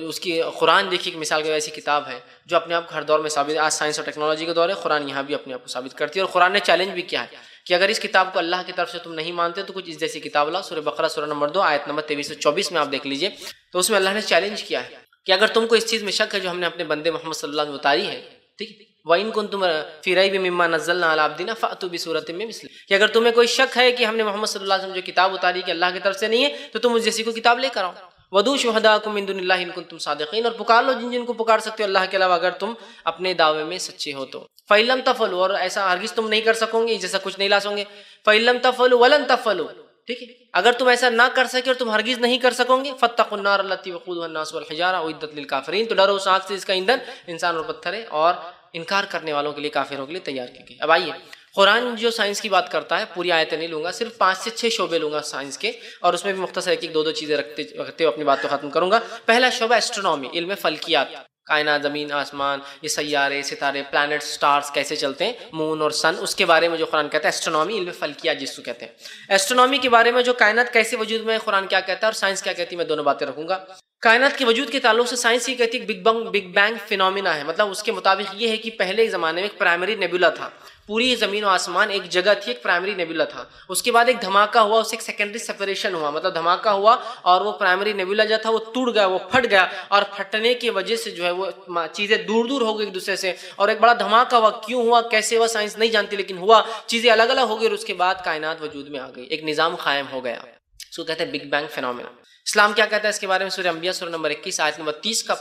اس کی قرآن دیکھیے کہ مثال کی ایسی کتاب ہے جو اپنے آپ کو ہر دور میں ثابت، آج سائنس اور ٹیکنالوجی کا دور ہے، قرآن یہاں بھی اپنے آپ کو ثابت کرتی ہے۔ اور قرآن نے چیلنج بھی کیا ہے کہ اگر اس کتاب کو اللہ کی طرف سے تم نہیں مانتے تو کچھ اس جیسی کتاب لاؤ۔ سورہ بقرہ سورہ نمبر 2 آیت نمبر 23 سے 24 میں آپ دیکھ لیجئے، تو اس میں اللہ نے چیلنج کیا ہے کہ اگر تم کو اس چیز میں شک ہے جو ہم نے اپنے بندے محمد صلی اللہ علیہ وسلم اتاری ہے، ٹھیک ہے، وَإِن كُنتُمْ فِي رَيْبٍ مِّمَّا نَزَّلْنَا عَلَىٰ عَبْدِنَا فَأْتُوا بِسُورَةٍ مِّن مِثْلِهِ، کہ اگر تمہیں کوئی شک ہے کہ ہم نے محمد صلی اللہ علیہ وسلم جو کتاب اتاری کہ اللہ کی طرف سے نہیں ہے تو تم اس جیسی کو کتاب لے کر آؤ۔ وَدُعُوا شُهَدَاءَكُم مِّن دُونِ اللَّهِ إِن كُنتُمْ صَادِقِينَ، اور پکار لو جن کو پکار سکتے ہو اللہ کے علاوہ اگر تم اپنے دعوے میں سچے ہو تو۔ فَإِن لَّمْ تَفْعَلُوا، اور ایسا ہرگز تم نہیں کر سکو گے، جیسا کچھ نہیں لا سکو گے۔ فَإِن لَّمْ تَفْعَلُوا وَلَن تَفْعَلُوا، ٹھیک ہے، اگر تم ایسا نہ کر سکے اور تم ہرگز نہیں کر سکو گے، فَاتَّقُوا النَّارَ الَّتِي وَقُودُهَا النَّاسُ وَالْحِجَارَةُ أُعِدَّتْ لِلْكَافِرِينَ، تو ڈرو اس آگ سے جس کا ایندھن انسان اور پتھر ہے اور انکار کرنے والوں کے لیے، کافروں کے لیے تیار کی گئی۔ اب آئیے، قرآن جو سائنس کی بات کرتا ہے، پوری آیتیں نہیں لوں گا، صرف 5 سے 6 شعبے لوں گا سائنس کے، اور اس میں بھی مختصر ایک دو چیزیں رکھتے ہوئے اپنی بات کو ختم کروں گا۔ پہلا شعبہ ایسٹرونومی، علم فلکیات، کائنات، زمین، آسمان، یہ سیارے، ستارے، پلانٹ، سٹارز کیسے چلتے ہیں، مون اور سن، اس کے بارے میں جو قرآن کہتا ہے ایسٹرونومی، علم فلکیات جس کو کہتے ہیں۔ ایسٹرونومی کے بارے میں جو کائنات کیسے وجود میں ہے، قرآن کیا کہتا ہے اور سائنس کیا کہتی ہے، میں دونوں باتیں رکھوں گا۔ کائنات کے وجود کے تعلق سے سائنس یہ کہتی ہے کہ بگ بینگ فینومینا ہے، مطلب اس کے مطابق یہ ہے کہ پہلے ایک زمانے میں ایک پرائمری نیبولا تھا، پوری زمین و آسمان ایک جگہ تھی، ایک پرائمری نیبولا تھا، اس کے بعد ایک دھماکہ ہوا، اس سے ایک سیکنڈری سیپریشن ہوا، مطلب دھماکہ ہوا اور وہ پرائمری نیبولا جو تھا وہ ٹوٹ گیا، وہ پھٹ گیا، اور پھٹنے کی وجہ سے جو ہے وہ چیزیں دور دور ہو گئی ایک دوسرے سے، اور ایک بڑا دھماکہ ہوا، کیوں ہوا کیسے ہوا سائنس نہیں جانتی، لیکن ہوا، چیزیں الگ الگ ہو گئی، اور اس کے بعد کائنات وجود میں آ گئی، ایک نظام قائم ہو گیا، اس کو کہتے ہیں بگ بینگ فینومینا۔ اسلام کیا کہتا ہے اس کے بارے میں؟ سورہ انبیاء سورہ نمبر 21 آیت نمبر 30 کا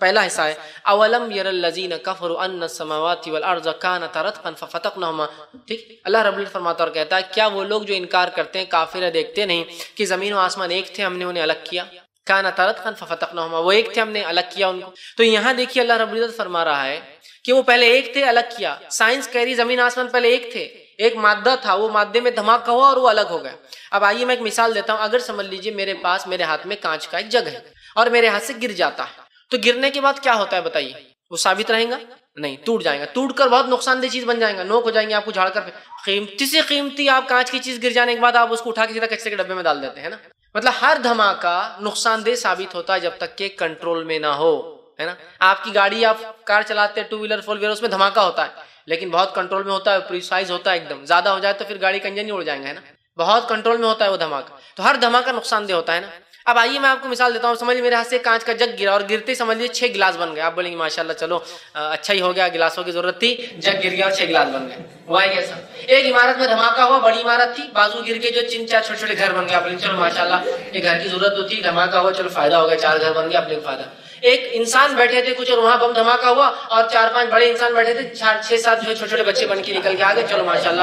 پہلا حصہ ہے، اولم یر الذین کفروا ان السماوات والارض کانتا رتقا ففتقناہما، ٹھیک، اللہ رب العزت فرماتا اور کہتا ہے کیا وہ لوگ جو انکار کرتے ہیں، کافر دیکھتے نہیں کہ زمین و آسمان ایک تھے، ہم نے انہیں الگ کیا، کانتا رتقا ففتقناہما، وہ ایک تھے ہم نے الگ کیا ان کو۔ تو یہاں دیکھیے اللہ رب العزت فرما رہا ہے کہ وہ پہلے ایک تھے، الگ کیا، سائنس کہہ رہی زمین آسمان پہلے ایک تھے، ایک مادہ تھا، وہ مادے میں دھماکہ ہوا اور وہ الگ ہو گیا۔ اب آئیے میں ایک مثال دیتا ہوں، اگر سمجھ لیجئے میرے ہاتھ میں کانچ کا ایک جگ ہے اور میرے ہاتھ سے گر جاتا ہے، تو گرنے کے بعد کیا ہوتا ہے بتائیے؟ وہ ثابت رہے گا؟ نہیں، ٹوٹ جائے گا، ٹوٹ کر بہت نقصان دہ چیز بن جائے گا، نوک ہو جائیں گے، آپ کو جھاڑ کر قیمتی سے قیمتی آپ کانچ کی چیز گر جانے کے بعد آپ اس کو اٹھا کے سیدھا کچرے کے ڈبے میں ڈال دیتے ہیں نا۔ مطلب ہر دھماکہ نقصان دہ ثابت ہوتا ہے جب تک کہ کنٹرول میں نہ ہو، ہے نا۔ آپ کی گاڑی، آپ کار چلاتے ہیں، 2 ویلر 4 ویلر، اس میں دھماکہ ہوتا ہے لیکن بہت کنٹرول میں ہوتا ہے، پریسائز ہوتا ہے، ایک دم زیادہ ہو جائے تو پھر گاڑی کا انجن ہی اڑ جائیں گے، ہے نا۔ بہت کنٹرول میں ہوتا ہے وہ دھماکہ، تو ہر دھماکہ نقصان دہ ہوتا ہے نا۔ اب آئیے میں آپ کو مثال دیتا ہوں، سمجھ لیجیے میرے ہاتھ سے کانچ کا جگ گرا اور گرتے سمجھ لیجیے 6 گلاس بن گئے، آپ بولیں گے ماشاءاللہ چلو اچھا ہی ہو گیا، گلاسوں کی ضرورت تھی، جگ گر گیا اور 6 گلاس بن گئے، ہوا ہے کیسا؟ ایک عمارت میں دھماکہ ہوا، بڑی عمارت تھی، بازو گر کے جو 3-4 چھوٹے چھوٹے گھر بن گئے، آپ بولیں چلو ماشاءاللہ یہ گھر کی ضرورت تو تھی، دھماکہ ہوا چلو فائدہ ہو گیا، 4 گھر بن گئے، اپنے کو فائدہ۔ ایک انسان بیٹھے تھے کچھ اور وہاں بم دھماکہ ہوا اور 4-5 بڑے انسان بیٹھے تھے، 6-7 جو چھوٹے چھوٹے بچے بن کے نکل کے آ گئے، چلو ماشاءاللہ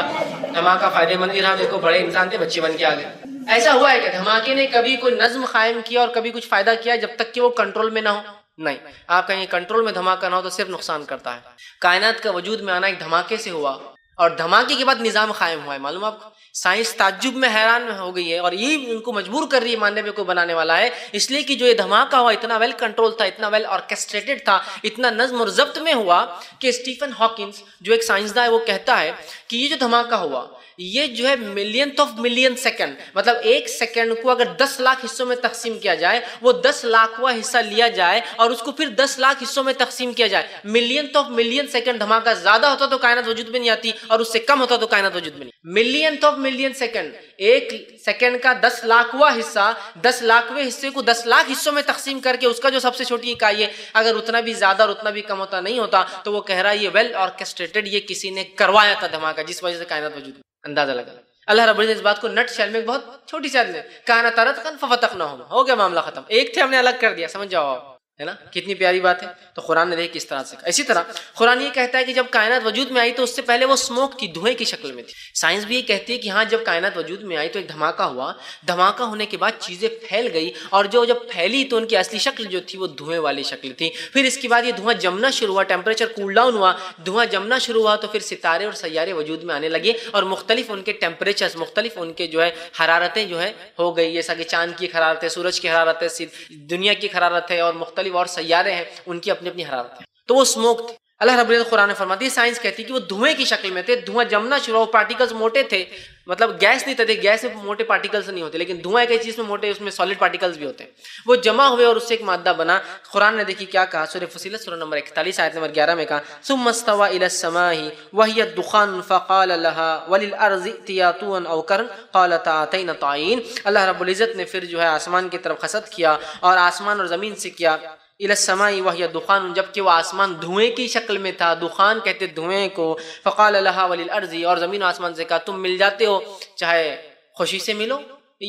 دھماکہ فائدے مند ہی رہا، دیکھو بڑے انسان تھے بچے بن کے آ گئے۔ ایسا ہوا ہے کہ دھماکے نے کبھی کوئی نظم قائم کیا اور کبھی کچھ فائدہ کیا جب تک کہ وہ کنٹرول میں نہ ہو؟ نہیں۔ آپ کہیں کنٹرول میں دھماکہ نہ ہو تو صرف نقصان کرتا ہے۔ کائنات کا وجود میں آنا ایک دھماکے سے ہوا اور دھماکے کے بعد نظام قائم ہوا ہے، معلوم آپ کو۔ سائنس تعجب میں حیران ہو گئی ہے اور یہ ان کو مجبور کر رہی ہے ماننے پہ کوئی بنانے والا ہے، اس لیے کہ جو یہ دھماکہ ہوا اتنا ویل کنٹرول تھا، اتنا ویل آرکیسٹریٹڈ تھا، اتنا نظم اور ضبط میں ہوا کہ اسٹیفن ہاکنز جو ایک سائنسداں ہے وہ کہتا ہے کہ یہ جو دھماکہ ہوا یہ جو ہے ملینتھ آف ملین سیکنڈ، مطلب ایک سیکنڈ کو اگر 10 لاکھ حصوں میں تقسیم کیا جائے، وہ 10 لاکھواں حصہ لیا جائے اور اس کو پھر 10 لاکھ حصوں میں تقسیم کیا جائے، ملینتھ آف ملین سیکنڈ دھماکہ زیادہ ہوتا تو کائنات وجود میں نہیں آتی اور اس سے کم ہوتا تو کائنات وجود میں نہیں۔ ملینتھ آف ملین سیکنڈ، ایک سیکنڈ کا 10 لاکھواں حصہ، 10 لاکھویں حصے کو 10 لاکھ حصوں میں تقسیم کر کے اس کا جو سب سے چھوٹی اکائی ہے اگر اتنا بھی زیادہ اور اتنا بھی کم ہوتا نہیں ہوتا تو وہ کہہ رہا ہے یہ ویل آرکیسٹریٹڈ، یہ کسی نے کروایا تھا دھماکہ جس وجہ سے کائنات وجود میں۔ اندازہ لگا اللہ رب العزت اس بات کو نٹ شیل میں بہت چھوٹی سی آیت میں کانتا رتقا ففتقناہما، ہو گیا معاملہ ختم، ایک تھے ہم نے الگ کر دیا، سمجھ جاؤ آپ، ہے نا، کتنی پیاری بات ہے۔ تو قرآن نے دیکھ کس طرح سے، اسی طرح قرآن یہ کہتا ہے کہ جب کائنات وجود میں آئی تو اس سے پہلے وہ اسموک تھی، دھوئیں کی شکل میں تھی۔ سائنس بھی یہ کہتی ہے کہ ہاں جب کائنات وجود میں آئی تو ایک دھماکہ ہوا، دھماکہ ہونے کے بعد چیزیں پھیل گئی اور جب پھیلی تو ان کی اصلی شکل جو تھی وہ دھوئیں والی شکل تھی۔ پھر اس کے بعد یہ دھواں جمنا شروع ہوا، ٹیمپریچر کول ڈاؤن ہوا، دھواں جمنا شروع ہوا تو پھر ستارے اور سیارے وجود میں آنے لگے اور مختلف ان کے ٹیمپریچرز، مختلف ان کے جو ہے حرارتیں جو ہے ہو گئی، جیسا کہ چاند کی حرارت ہے، سورج کی حرارت ہے، دنیا کی حرارت ہے اور مختلف اور سیارے ہیں ان کی اپنی اپنی حرارت ہے، تو وہ اسموک تھے۔ اللہ رب العزت قرآن فرماتی ہے، سائنس کہتی ہے کہ وہ دھوئیں کی شکل میں تھے، دھواں جمنا شروع ہوا، پارٹیکلز موٹے تھے، مطلب گیس نہیں تھے، گیس میں موٹے پارٹیکلز نہیں ہوتے لیکن دھواں ایک چیز میں موٹے، اس میں سالڈ پارٹیکلز بھی ہوتے ہیں، وہ جمع ہوئے اور اس سے ایک مادہ بنا۔ قرآن نے دیکھی کیا کہا، سورہ فصیلت سورہ نمبر 41 آیت نمبر 11 میں کہا ثم استوى الى السماء وهي الدخان فقال لها وللارض ائتيا طوعا او كرها قالتا اتينا طائعين۔ اللہ رب العزت نے پھر جو ہے آسمان کی طرف خسد کیا اور آسمان اور زمین سے کیا الى السماء وهي دخان، جبکہ وہ آسمان دھوئیں کی شکل میں تھا، دخان کہتے دھوئیں کو، فقال لها وللارض، اور زمین و آسمان سے کہا تم مل جاتے ہو چاہے خوشی سے ملو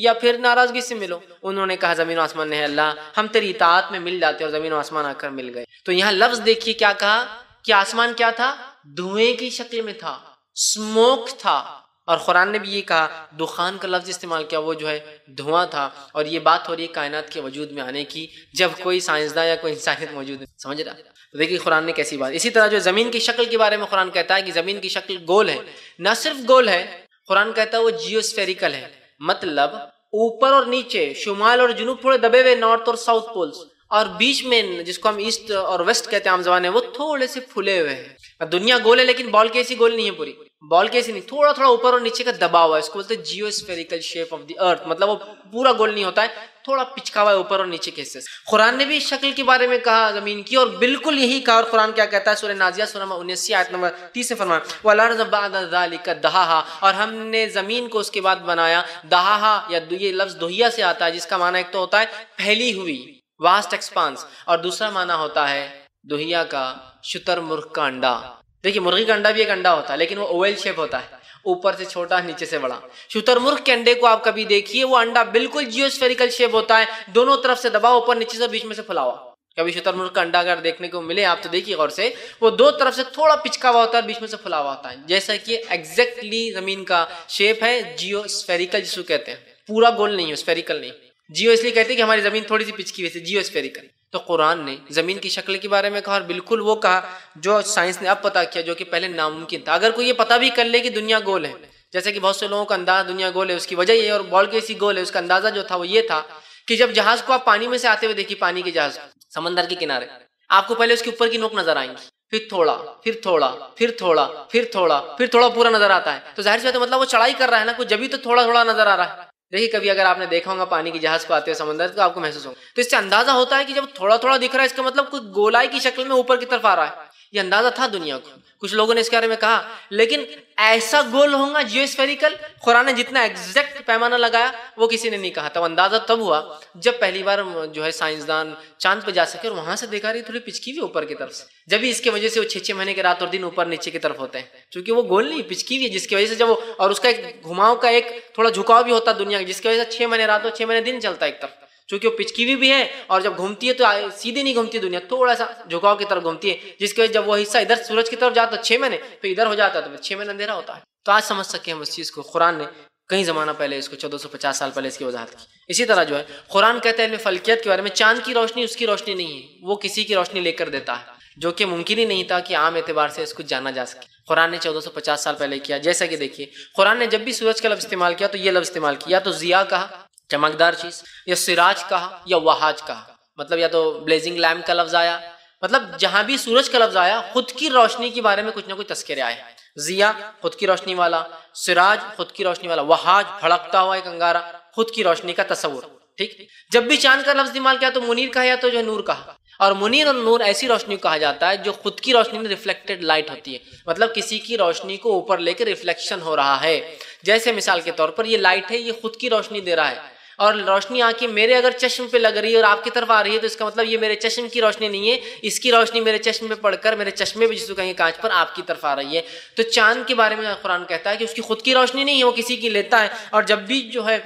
یا پھر ناراضگی سے ملو۔ انہوں نے کہا زمین و آسمان نے اللہ ہم تیری اطاعت میں مل جاتے، اور زمین و آسمان آ کر مل گئے۔ تو یہاں لفظ دیکھیے کیا کہا کہ آسمان کیا تھا، دھوئیں کی شکل میں تھا، اسموک تھا، اور قرآن نے بھی یہ کہا دخان کا لفظ استعمال کیا، وہ جو ہے دھواں تھا۔ اور یہ بات ہو رہی ہے کائنات کے وجود میں آنے کی جب کوئی سائنسداں یا کوئی انسانیت موجود ہے، سمجھ رہا؟ تو دیکھیے قرآن نے کیسی بات۔ اسی طرح جو زمین کی شکل کے بارے میں قرآن کہتا ہے کہ زمین کی شکل گول ہے، نہ صرف گول ہے، قرآن کہتا ہے وہ جیوسفیریکل ہے، مطلب اوپر اور نیچے، شمال اور جنوب تھوڑے دبے ہوئے، نارتھ اور ساؤتھ پولز، اور بیچ میں جس کو ہم ایسٹ اور ویسٹ کہتے ہیں عام زبان میں، وہ تھوڑے سے پھولے ہوئے ہیں۔ دنیا گول ہے لیکن بال کیسی گول نہیں ہے، پوری بال کیسی نہیں، تھوڑا تھوڑا اوپر اور نیچے کا دبا ہوا ہے، اس کو بولتے ہیں جیو اسفیریکل شیپ آف دی ارتھ، مطلب وہ پورا گول نہیں ہوتا ہے، تھوڑا پچکا ہوا ہے اوپر اور نیچے کے حصے سے۔ قرآن نے بھی اس شکل کے بارے میں کہا زمین کی، اور بالکل یہی کہا۔ اور قرآن کیا کہتا ہے سورہ نازعات سورہ 19 آیت نمبر 30 سے فرمایا وَالْأَرْضَ بَعْدَ ذَلِكَ دَحَاهَا، اور ہم نے زمین کو اس کے بعد بنایا۔ دہاہا یا یہ لفظ دہیا سے آتا ہے، جس کا معنی ایک تو ہوتا ہے پھیلی ہوئی، واسٹ ایکسپانس، اور دوسرا معنی ہوتا ہے دہیا کا شتر مرغ کا انڈا۔ دیکھیے مرغی کا انڈا بھی ایک انڈا ہوتا ہے، لیکن وہ اوول شیپ ہوتا ہے، اوپر سے چھوٹا نیچے سے بڑا۔ شتر مرغ کے انڈے کو آپ کبھی دیکھیے، وہ انڈا بالکل جیو اسفیریکل شیپ ہوتا ہے، دونوں طرف سے دبا، اوپر نیچے سے، بیچ میں سے پھلا ہوا۔ کبھی شتر مرغ کا انڈا اگر دیکھنے کو ملے آپ تو دیکھیے غور سے، وہ دو طرف سے تھوڑا پچکا ہوا ہوتا ہے، بیچ میں سے پھلا ہوا ہوتا ہے، جیسا کہ ایگزیکٹلی زمین کا شیپ ہے، جیو اسفیریکل جس کو کہتے ہیں، پورا گول نہیں ہے، اسفیریکل نہیں۔ جیو اس لیے کہتے ہیں کہ ہماری زمین تھوڑی سی پچکی ہوئی ہے، جیو اسفیریکل۔ تو قرآن نے زمین کی شکل کے بارے میں کہا، اور بالکل وہ کہا جو سائنس نے اب پتا کیا، جو کہ پہلے ناممکن تھا۔ اگر کوئی یہ پتا بھی کر لے کہ دنیا گول ہے، جیسے کہ بہت سے لوگوں کا اندازہ دنیا گول ہے، اس کی وجہ یہ، اور بال کیسی گول ہے، اس کا اندازہ جو تھا وہ یہ تھا کہ جب جہاز کو آپ پانی میں سے آتے ہوئے دیکھیے، پانی کے جہاز سمندر کے کنارے، آپ کو پہلے اس کے اوپر کی نوک نظر آئیں گی، پھر تھوڑا، پھر تھوڑا، پھر تھوڑا، پھر تھوڑا، پھر تھوڑا پورا نظر آتا ہے۔ تو ظاہر سی بات ہے، مطلب وہ چڑھائی کر رہا ہے نا کچھ، جبھی تو تھوڑا تھوڑا نظر آ رہا ہے۔ دیکھیے کبھی اگر آپ نے دیکھا ہوگا پانی کے جہاز کو آتے ہوئے سمندر، تو آپ کو محسوس ہوگا، تو اس سے اندازہ ہوتا ہے کہ جب تھوڑا تھوڑا دکھ رہا ہے، اس کا مطلب کوئی گولائی کی شکل میں اوپر کی طرف آ رہا ہے۔ یہ اندازہ تھا دنیا کو، کچھ لوگوں نے اس کے بارے میں کہا، لیکن ایسا گول ہوگا جیو اسفیریکل، قرآن نے جتنا ایگزیکٹ پیمانہ لگایا وہ کسی نے نہیں کہا تھا۔ اندازہ تب ہوا جب پہلی بار جو ہے سائنسدان چاند پہ جا سکے، اور وہاں سے دیکھا رہی تھوڑی پچکی ہوئی اوپر کی طرف سے، جبھی اس کی وجہ سے وہ 6 مہینے کے رات اور دن اوپر نیچے کی طرف ہوتے ہیں، چونکہ وہ گول نہیں پچکی ہوئی ہے، جس کی وجہ سے جب وہ، اور اس کا ایک گھماؤ کا ایک تھوڑا جھکاؤ بھی ہوتا ہے دنیا کا، جس کی وجہ سے 6 مہینے رات اور 6 مہینے دن چلتا ہے ایک طرف، چونکہ وہ پچکی بھی ہے، اور جب گھومتی ہے تو سیدھی نہیں گھومتی دنیا، تھوڑا سا جھکاؤ کی طرف گھومتی ہے، جس کی وجہ جب وہ حصہ ادھر سورج کی طرف جاتا ہے 6 مہینے، تو ادھر ہو جاتا ہے، تو 6 مہینے اندھیرا ہوتا ہے۔ تو آج سمجھ سکے ہم اس چیز کو، قرآن نے کئی زمانہ پہلے اس کو 1450 سال پہلے اس کی وضاحت کی۔ اسی طرح جو ہے قرآن کہتا ہے علم فلکیت کے بارے میں، چاند کی روشنی اس کی روشنی نہیں ہے، وہ کسی کی روشنی لے کر دیتا ہے، جو کہ ممکن ہی نہیں تھا کہ عام اعتبار سے اس کو جانا جا سکے۔ قرآن نے 1450 سال پہلے کیا۔ جیسا کہ دیکھیے قرآن نے جب بھی سورج کا لفظ استعمال کیا تو یہ لفظ استعمال کیا، تو ضیاء کہا چمکدار چیز، یا سراج کہا، یا وہاج کہا، مطلب یا تو بلیزنگ لیمپ کا لفظ آیا، مطلب جہاں بھی سورج کا لفظ آیا خود کی روشنی کے بارے میں کچھ نہ کچھ تذکرے آئے۔ ضیاء خود کی روشنی والا، سراج خود کی روشنی والا، وہاج بھڑکتا ہوا ایک انگارہ، خود کی روشنی کا تصور۔ ٹھیک، جب بھی چاند کا لفظ استعمال کیا تو منیر کہا یا تو جو ہے نور کہا، اور منیر اور نور ایسی روشنی کو کہا جاتا ہے جو خود کی روشنی میں ریفلیکٹڈ لائٹ ہوتی ہے، مطلب کسی کی روشنی کو اوپر لے کے ریفلیکشن ہو رہا ہے۔ جیسے مثال کے طور پر یہ لائٹ ہے، یہ خود کی روشنی دے رہا ہے، اور روشنی آ کے میرے اگر چشم پہ لگ رہی ہے اور آپ کی طرف آ رہی ہے، تو اس کا مطلب یہ میرے چشم کی روشنی نہیں ہے، اس کی روشنی میرے چشم پہ پڑھ کر میرے چشمے پہ جس کو کہیں کانچ پر آپ کی طرف آ رہی ہے۔ تو چاند کے بارے میں قرآن کہتا ہے کہ اس کی خود کی روشنی نہیں ہے، وہ کسی کی لیتا ہے، اور جب بھی جو ہے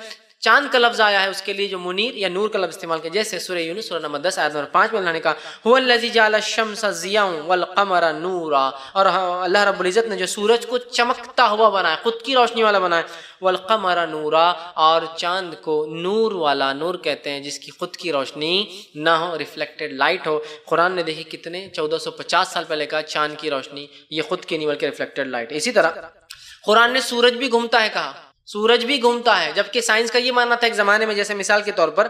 چاند کا لفظ آیا ہے اس کے لیے جو منیر یا نور کا لفظ استعمال کیا، جیسے سورہ یونس سورہ نمبر 10 آیت نمبر 5 میں اللہ نے کہا هو الذی جعل الشمس ضیاء والقمر نورا، اور اللہ رب العزت نے جو سورج کو چمکتا ہوا بنایا، خود کی روشنی والا بنایا، والقمر نورا، اور چاند کو نور والا، نور کہتے ہیں جس کی خود کی روشنی نہ ہو، ریفلیکٹڈ لائٹ ہو۔ قرآن نے دیکھی کتنے 1450 سال پہلے کہا چاند کی روشنی یہ خود کی نہیں بلکہ ریفلیکٹڈ لائٹ۔ اسی طرح قرآن نے سورج بھی گھومتا ہے کہا، سورج بھی گھومتا ہے، جبکہ سائنس کا یہ ماننا تھا ایک زمانے میں، جیسے مثال کے طور پر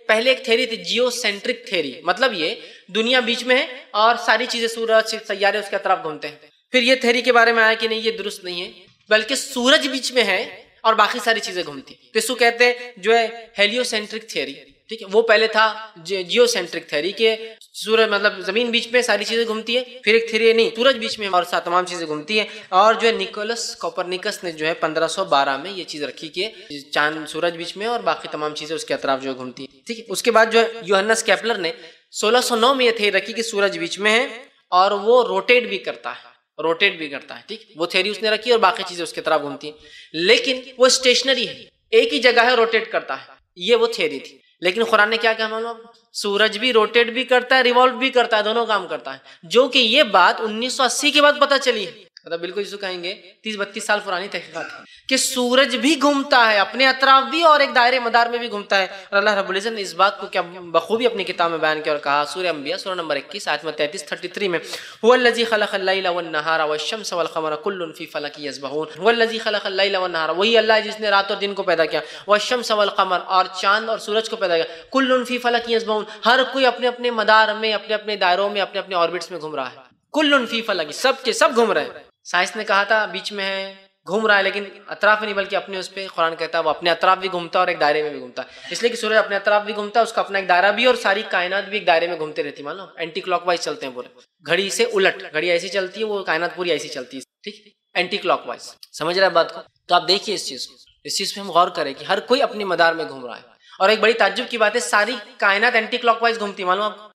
پہلے ایک تھیری تھی جیو سینٹرک تھیری، مطلب یہ دنیا بیچ میں ہے اور ساری چیزیں سورج سیارے اس کے اطراف گھومتے ہیں۔ پھر یہ تھیری کے بارے میں آیا کہ نہیں یہ درست نہیں ہے، بلکہ سورج بیچ میں ہے اور باقی ساری چیزیں گھومتی ہیں، تو اس کو کہتے ہیں جو ہے ہیلیو سینٹرک تھیری۔ ٹھیک ہے، وہ پہلے تھا جیو سینٹرک تھیری کہ سورج مطلب زمین بیچ میں ساری چیزیں گھومتی ہے، پھر ایک تھیری نہیں سورج بیچ میں اور تمام چیزیں گھومتی ہیں، اور جو ہے نیکولس کوپرنیکس نے جو ہے 1512 میں یہ چیز رکھی کہ چاند سورج بیچ میں اور باقی تمام چیزیں اس کے اطراف جو گھومتی ہیں۔ ٹھیک ہے، اس کے بعد جو ہے یوحنس کیپلر نے 1609 میں یہ تھیری رکھی کہ سورج بیچ میں ہے اور وہ روٹیٹ بھی کرتا ہے، ٹھیک، وہ تھیری اس نے رکھی اور باقی چیزیں اس کے طرف گھومتی ہیں، لیکن وہ اسٹیشنری ہے، ایک ہی جگہ ہے، روٹیٹ کرتا ہے، یہ وہ تھیری تھی۔ لیکن قرآن نے کیا کہا معلوم، سورج بھی روٹیٹ بھی کرتا ہے، ریوالو بھی کرتا ہے، دونوں کام کرتا ہے، جو کہ یہ بات 1980 کے بعد پتہ چلی ہے، مطلب بالکل جس کو کہیں گے 30-32 سال پرانی تحقیقات ہے کہ سورج بھی گھومتا ہے اپنے اطراف بھی اور ایک دائرے مدار میں بھی گھومتا ہے، اور اللہ رب العزت نے اس بات کو کیا بخوبی اپنی کتاب میں بیان کیا اور کہا، سورہ انبیاء سورہ نمبر 21 آیت 33 میں هو الذی خلق اللیل والنہار والشمس والقمر کل فی فلک یسبحون، هو الذی خلق اللیل والنہار، وہی اللہ جس نے رات اور دن کو پیدا کیا، والشمس والقمر، اور چاند اور سورج کو پیدا کیا، کل فی فلک یسبحون، ہر کوئی اپنے اپنے مدار میں، اپنے اپنے دائروں میں، اپنے اپنے آربٹس میں گھوم رہا ہے، کل فی فلک، سب کے سب گھوم رہے ہیں۔ سائنس نے کہا تھا بیچ میں ہے، گھوم رہا ہے لیکن اطراف میں نہیں بلکہ اپنے اس پہ قرآن کہتا ہے وہ اپنے اطراف بھی گھومتا ہے اور ایک دائرے میں بھی گھومتا ہے، اس لیے کہ سورج اپنے اطراف بھی گھومتا ہے، اس کا اپنا ایک دائرہ بھی، اور ساری کائنات بھی ایک دائرے میں گھومتے رہتی، مان لو اینٹی کلاک وائز چلتے ہیں پورے، گھڑی سے الٹ، گھڑی ایسی چلتی ہے وہ کائنات پوری ایسی چلتی ہے، ٹھیک، اینٹی کلاک وائز، سمجھ رہے ہیں بات کو؟ تو آپ دیکھیے اس چیز کو، اس چیز پہ ہم غور کریں کہ ہر کوئی اپنے مدار میں گھوم رہا ہے، اور ایک بڑی تعجب کی بات ہے ساری کائنات اینٹی کلاک وائز گھومتی ہے، معلوم آپ کو؟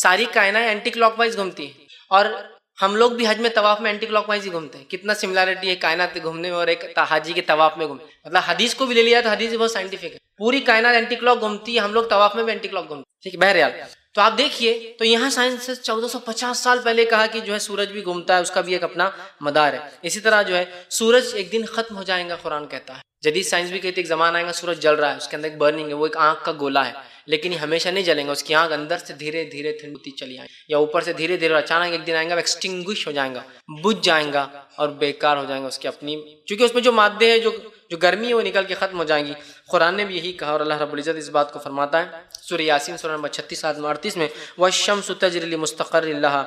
ساری کائنات اینٹی کلاک وائز گھومتی ہے، اور ہم لوگ بھی حج میں طواف میں اینٹی کلاک وائز ہی گھومتے ہیں، کتنا سملارٹی ہے کائنات کے گھومنے میں اور ایک حاجی کے طواف میں گھومنے، مطلب حدیث کو بھی لے لیا تو حدیث بھی بہت سائنٹیفک ہے، پوری کائنات اینٹی کلاک گھومتی ہے، ہم لوگ طواف میں بھی اینٹی کلاک گھومتے ہیں، ٹھیک ہے، بہرحال تو آپ دیکھیے، تو یہاں سائنس سے 1450 سال پہلے کہا کہ جو ہے سورج بھی گھومتا ہے، اس کا بھی ایک اپنا مدار ہے، اسی طرح جو ہے سورج ایک دن ختم ہو جائے گا، قرآن کہتا ہے، جدید سائنس بھی کہتی ہے ایک زمانہ آئے گا سورج جل رہا ہے، اس کے اندر ایک برننگ ہے، وہ ایک آنکھ کا گولا ہے، لیکن یہ ہمیشہ نہیں جلیں گا، اس کی آنکھ اندر سے دھیرے دھیرے ٹھنڈی چلی آئے یا اوپر سے دھیرے دھیرے اچانک ایک دن آئے گا ایکسٹنگوش ہو جائے گا، بجھ جائیں گا اور بیکار ہو جائیں گا اس کی اپنی، چونکہ اس میں جو مادے ہیں جو گرمی ہے وہ نکل کے ختم ہو جائیں گی، قرآن نے بھی یہی کہا، اور اللہ رب العزت اس بات کو فرماتا ہے سورہ یاسین سورہ نمبر 36 آیت 38 میں والشمس تجری لمستقر لها،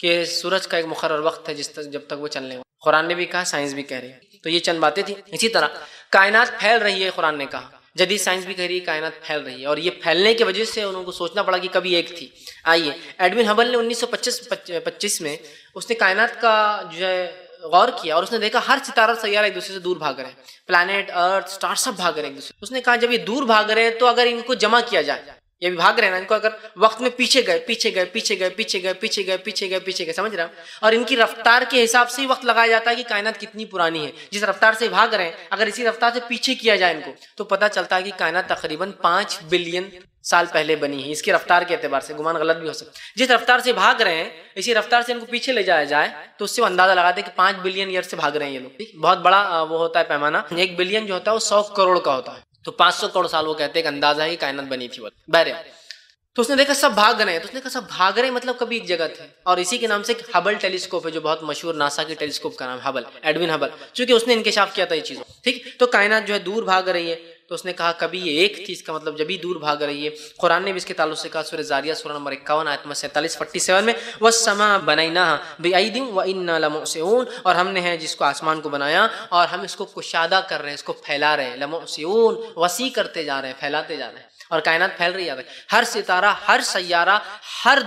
کہ سورج کا ایک مقرر وقت ہے جب تک وہ چلنے ہو، قرآن نے بھی کہا، سائنس بھی کہہ رہی ہے، تو یہ چند باتیں تھیں۔ اسی طرح کائنات پھیل رہی ہے، قرآن نے کہا، جدید سائنس بھی کہہ رہی ہے کائنات پھیل رہی ہے، اور یہ پھیلنے کی وجہ سے انہوں کو سوچنا پڑا کہ کبھی ایک تھی۔ آئیے ایڈوین ہبل نے 1925 میں اس نے کائنات کا جو ہے غور کیا، اور اس نے دیکھا ہر ستارہ سیارہ ایک دوسرے سے دور بھاگ رہے ہیں، پلانٹ ارتھ سٹار سب بھاگ رہے ہیں ایک دوسرے، اس نے کہا جب یہ دور بھاگ رہے ہیں تو اگر ان کو جمع کیا جائے، یہ بھی بھاگ رہے ہیں نا، ان کو اگر وقت میں پیچھے گئے، سمجھ رہے ہیں، اور ان کی رفتار کے حساب سے ہی وقت لگایا جاتا ہے کہ کائنات کتنی پرانی ہے، جس رفتار سے بھاگ رہے ہیں اگر اسی رفتار سے پیچھے کیا جائے ان کو تو پتہ چلتا ہے کہ کائنات تقریباً 5 بلین سال پہلے بنی ہے، اس کی رفتار کے اعتبار سے، گمان غلط بھی ہو سکتا ہے، جس رفتار سے بھاگ رہے ہیں اسی رفتار سے ان کو پیچھے لے جایا جائے تو اس سے وہ اندازہ لگاتے ہیں کہ 5 بلین ایئر سے بھاگ رہے ہیں یہ لوگ، بہت بڑا وہ ہوتا ہے پیمانہ، 1 بلین جو ہوتا ہے وہ 100 کروڑ کا ہوتا ہے، تو 500 کروڑ سال وہ کہتے ہیں کہ اندازہ ہے کہ کائنات بنی تھی، بہرحال تو اس نے دیکھا سب بھاگ رہے ہیں، تو اس نے کہا سب بھاگ رہے ہیں مطلب کبھی ایک جگہ تھے، اور اسی کے نام سے ایک ہبل ٹیلیسکوپ ہے جو بہت مشہور، ناسا کے ٹیلیسکوپ کا نام ہبل، ایڈوین ہبل، چونکہ اس نے انکشاف کیا تھا یہ چیزوں، ٹھیک، تو کائنات جو ہے دور بھاگ رہی ہے، تو اس نے کہا کبھی یہ ایک تھی، اس کا مطلب جب ہی دور بھاگ رہی ہے۔ قرآن نے بھی اس کے تعلق سے کہا سورہ زاریات سورہ نمبر 51 آیت نمبر 47 میں والسماء بنیناها بأید وإنا لموسعون، اور ہم نے ہے جس کو آسمان کو بنایا اور ہم اس کو کشادہ کر رہے ہیں، اس کو پھیلا رہے ہیں، لموسعون وسیع کرتے جا رہے ہیں، پھیلاتے جا رہے ہیں، اور کائنات پھیل رہی ہے، ہر ستارہ، ہر سیارہ، ہر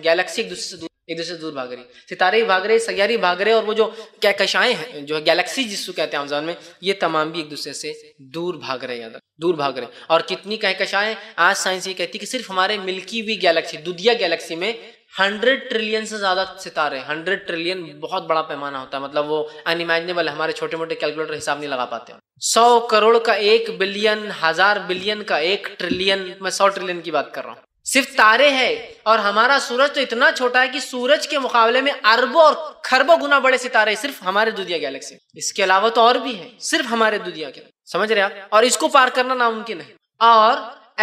گیلیکسی ایک دوسرے سے دور بھاگ رہی ہے، ستارے بھاگ رہے، سیارے بھاگ رہے، اور وہ جو کہکشائیں ہیں جو گیلیکسی جس کو کہتے ہیں عام زبان میں، یہ تمام بھی ایک دوسرے سے دور بھاگ رہے ہیں، دور بھاگ رہے ہیں، اور کتنی کہکشائیں، آج سائنس یہ کہتی ہے کہ صرف ہمارے ملکی وی گیلیکسی، دودھیا گیلیکسی میں 100 ٹریلین سے زیادہ ستارے، 100 ٹریلین بہت بڑا پیمانہ ہوتا ہے، مطلب وہ انیمیجنیبل، ہمارے چھوٹے موٹے کیلکولیٹر حساب نہیں لگا پاتے، 100 کروڑ کا 1 بلین، 1000 بلین کا 1 ٹریلین، میں 100 ٹریلین کی بات کر رہا ہوں، صرف تارے ہیں، اور ہمارا سورج تو اتنا چھوٹا ہے کہ سورج کے مقابلے میں اربوں اور خربوں گنا بڑے ستارے صرف ہمارے دودھیا گیلیکسی، اس کے علاوہ تو اور بھی ہیں، صرف ہمارے دودھیا کے، سمجھ رہے آپ، اور اس کو پار کرنا ناممکن ہے، اور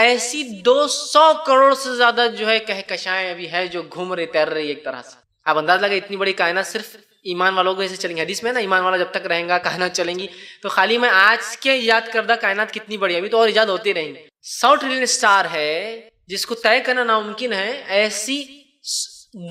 ایسی 200 کروڑ سے زیادہ جو ہے کہکشائیں ابھی ہے جو گھوم رہی، تیر رہی ایک طرح سے، آپ انداز لگا اتنی بڑی کائنات صرف ایمان والوں کو ایسے چلیں گی، حدیث میں نا ایمان والا جب تک رہیں گا کائنات چلیں گی، تو خالی میں آج کے ایجاد کردہ کائنات کتنی بڑی ہے، ابھی تو اور ایجاد ہوتی رہیں گی، 100 ٹریلین سٹار ہے جس کو طے کرنا ناممکن ہے، ایسی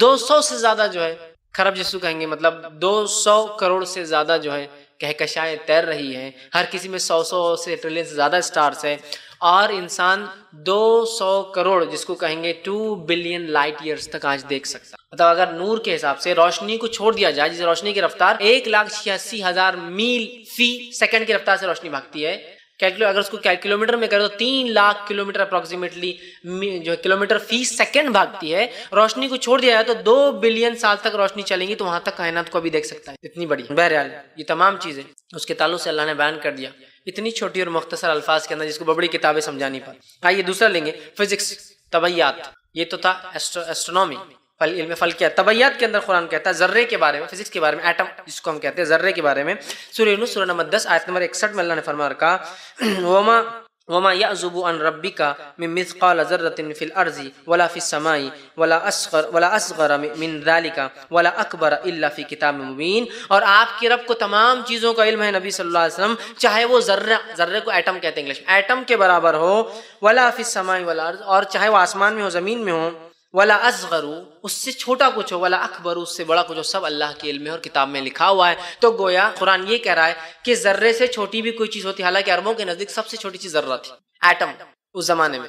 200 سے زیادہ جو ہے خراب جس کو کہیں گے، مطلب 200 کروڑ سے زیادہ جو ہے کہکشائیں تیر رہی ہیں، ہر کسی میں 100 سے ٹریلین سے زیادہ سٹارز ہیں، اور انسان 200 کروڑ جس کو کہیں گے 2 بلین لائٹ ایئرز تک آج دیکھ سکتا، مطلب اگر نور کے حساب سے روشنی کو چھوڑ دیا جائے، جس روشنی کی رفتار 1,86,000 میل فی سیکنڈ کی رفتار سے روشنی بھاگتی ہے، اگر اس کو کلومیٹر میں کرے تو 3 لاکھ کلومیٹر اپروکسیمیٹلی جو کلومیٹر فی سیکنڈ بھاگتی ہے، روشنی کو چھوڑ دیا جائے تو 2 بلین سال تک روشنی چلیں گی، تو وہاں تک کائنات کو بھی دیکھ سکتا ہے، اتنی بڑی۔ بہرحال یہ تمام چیزیں اس کے تعلق سے اللہ نے بیان کر دیا اتنی چھوٹی اور مختصر الفاظ کے اندر، جس کو بڑی کتابیں سمجھا نہیں پائی۔ آئیے دوسرا لیں گے، فزکس، طبیعیات، یہ تو تھا ایسٹرونومی، علم فلکیات۔ طبیعیات کے اندر قرآن کہتا ہے ذرے کے بارے میں، فزکس کے بارے میں، ایٹم جس کو ہم کہتے ہیں، ذرے کے بارے میں، سورہ یونس سورہ نمبر 10 آیت نمبر 61 میں اللہ نے فرما رکھا وما يعزب عن ربك من مثقال ذرة في الارض ولا في السماء ولا اصغر من ذلك ولا اکبر الا في کتاب مبین، اور آپ کے رب کو تمام چیزوں کا علم ہے نبی صلی اللہ علیہ وسلم، چاہے وہ ذرے کو ایٹم کہتے ہیں انگلش میں، ایٹم کے برابر ہو، ولا في السماء والارض، اور چاہے وہ آسمان میں ہو زمین میں ہو، ولا اصغر، اس سے چھوٹا کچھ ہو، ولا اکبر، اس سے بڑا کچھ ہو، سب اللہ کے علم میں اور کتاب میں لکھا ہوا ہے۔ تو گویا قرآن یہ کہہ رہا ہے کہ ذرے سے چھوٹی بھی کوئی چیز ہوتی ہے، حالانکہ عربوں کے نزدیک سب سے چھوٹی چیز ذرہ تھی، ایٹم اس زمانے میں۔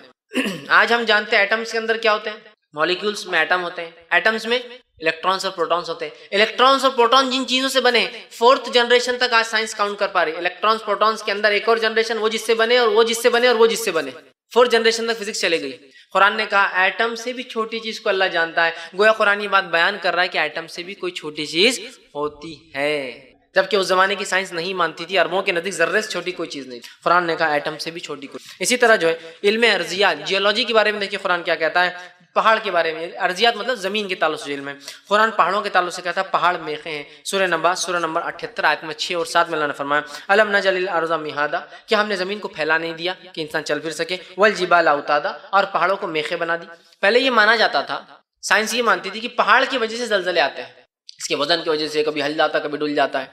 آج ہم جانتے ہیں ایٹمز کے اندر کیا ہوتے ہیں، مالیکیولز میں ایٹم ہوتے ہیں، ایٹمز میں الیکٹرانز اور پروٹونز ہوتے ہیں۔ الیکٹرانز اور پروٹون جن چیزوں سے بنے، 4th جنریشن تک آج سائنس کاؤنٹ کر پا رہی ہے۔ الیکٹرانز پروٹونز کے اندر ایک اور جنریشن، وہ جس سے بنے اور وہ جس سے بنے اور وہ جس سے بنے، 4th جنریشن تک فزکس چلے گئی۔ قرآن نے کہا ایٹم سے بھی چھوٹی چیز کو اللہ جانتا ہے۔ گویا قرآن یہ بات بیان کر رہا ہے کہ ایٹم سے بھی کوئی چھوٹی چیز ہوتی ہے، جبکہ اس زمانے کی سائنس نہیں مانتی تھی، عربوں کے نزدیک ذرے سے چھوٹی کوئی چیز نہیں تھی۔ قرآن نے کہا ایٹم سے بھی چھوٹی کوئی۔ اسی طرح جو ہے علم ارضیات، جیولوجی کے بارے میں دیکھیے قرآن کیا کہتا ہے، پہاڑ کے بارے میں۔ ارضیات مطلب زمین کے تعلق سے علم ہے۔ قرآن پہاڑوں کے تعلق سے کہتا ہے پہاڑ میخیں ہیں۔ سورہ نمبر 78 آیت میں 6 اور 7 میں اللہ نے فرمایا الم نجعل الارض مہادا، کہ ہم نے زمین کو پھیلا نہیں دیا کہ انسان چل پھر سکے، والجبال اوتادا، اور پہاڑوں کو میخیں بنا دی۔ پہلے یہ مانا جاتا تھا، سائنس یہ مانتی تھی کہ پہاڑ کی وجہ سے زلزلے آتے ہیں، اس کے وزن کی وجہ سے کبھی ہل جاتا ہے کبھی ڈل جاتا ہے۔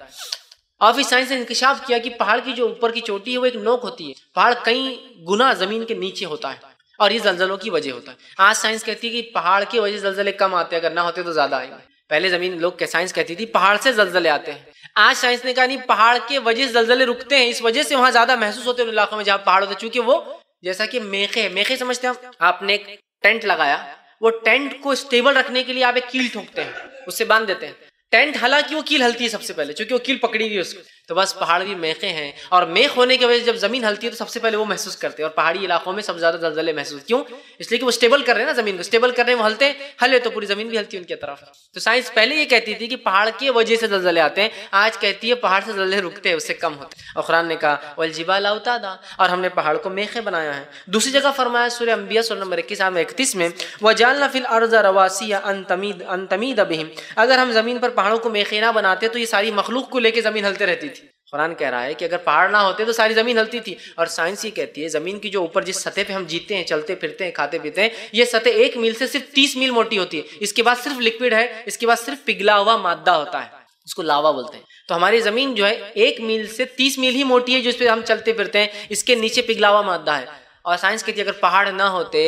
اور پھر سائنس نے انکشاف کیا کہ پہاڑ کی جو اوپر کی چوٹی ہے وہ ایک نوک ہوتی ہے، پہاڑ کئی گنا زمین کے نیچے ہوتا ہے اور یہ زلزلوں کی وجہ ہوتا ہے۔ آج سائنس کہتی ہے کہ پہاڑ کی وجہ سے زلزلے کم آتے ہیں، اگر نہ ہوتے تو زیادہ آئیں گے۔ پہلے زمین لوگ کے سائنس کہتی تھی پہاڑ سے زلزلے آتے ہیں، آج سائنس نے کہا نہیں، پہاڑ کے وجہ سے زلزلے رکتے ہیں، اس وجہ سے وہاں زیادہ محسوس ہوتے ہیں ان علاقوں میں جہاں پہاڑ ہوتے ہیں، چونکہ وہ جیسا کہ میخیں سمجھتے ہیں آپ نے ایک ٹینٹ لگایا، وہ ٹینٹ کو اسٹیبل رکھنے کے لیے آپ ایک کیل ٹھوکتے ہیں، اس سے باندھ دیتے ہیں ٹینٹ، حالانکہ وہ کیل ہلتی ہے سب سے پہلے، چونکہ وہ کیل پکڑی ہوئی ہے اس کو۔ تو بس پہاڑ بھی میخیں ہیں، اور میخ ہونے کی وجہ سے جب زمین ہلتی ہے تو سب سے پہلے وہ محسوس کرتے ہیں، اور پہاڑی علاقوں میں سب سے زیادہ زلزلے محسوس، کیوں؟ اس لیے کہ وہ اسٹیبل کر رہے ہیں نا، زمین کو اسٹیبل کر رہے ہیں، وہ ہلتے ہیں، ہلے تو پوری زمین بھی ہلتی ہے ان کی طرف۔ تو سائنس پہلے یہ کہتی تھی کہ پہاڑ کی وجہ سے زلزلے آتے ہیں، آج کہتی ہے پہاڑ سے زلزلے رکتے ہیں، اس سے کم ہوتے ہیں۔ اور قرآن نے کہا والجبال اوتادا، اور ہم نے پہاڑ کو میخیں بنایا ہے۔ دوسری جگہ فرمایا سورہ انبیاء سورہ نمبر 21 آیت 31 میں وجعلنا فی الارض رواسیا ان تمید بہم، اگر ہم زمین پر پہاڑوں کو میخیں نہ بناتے تو یہ ساری مخلوق کو لے کے زمین ہلتے رہتی تھی۔ قرآن کہہ رہا ہے کہ اگر پہاڑ نہ ہوتے تو ساری زمین ہلتی تھی، اور سائنس یہ کہتی ہے زمین کی جو اوپر جس سطح پہ ہم جیتے ہیں، چلتے پھرتے ہیں، کھاتے پیتے ہیں، یہ سطح 1 میل سے صرف 30 میل موٹی ہوتی ہے، اس کے بعد صرف لکوڈ ہے، اس کے بعد صرف پگھلا ہوا مادہ ہوتا ہے، اس کو لاوا بولتے ہیں۔ تو ہماری زمین جو ہے 1 میل سے 30 میل ہی موٹی ہے، جس پہ ہم چلتے پھرتے ہیں، اس کے نیچے پگھلا ہوا مادہ ہے۔ اور سائنس کہتی ہے اگر پہاڑ نہ ہوتے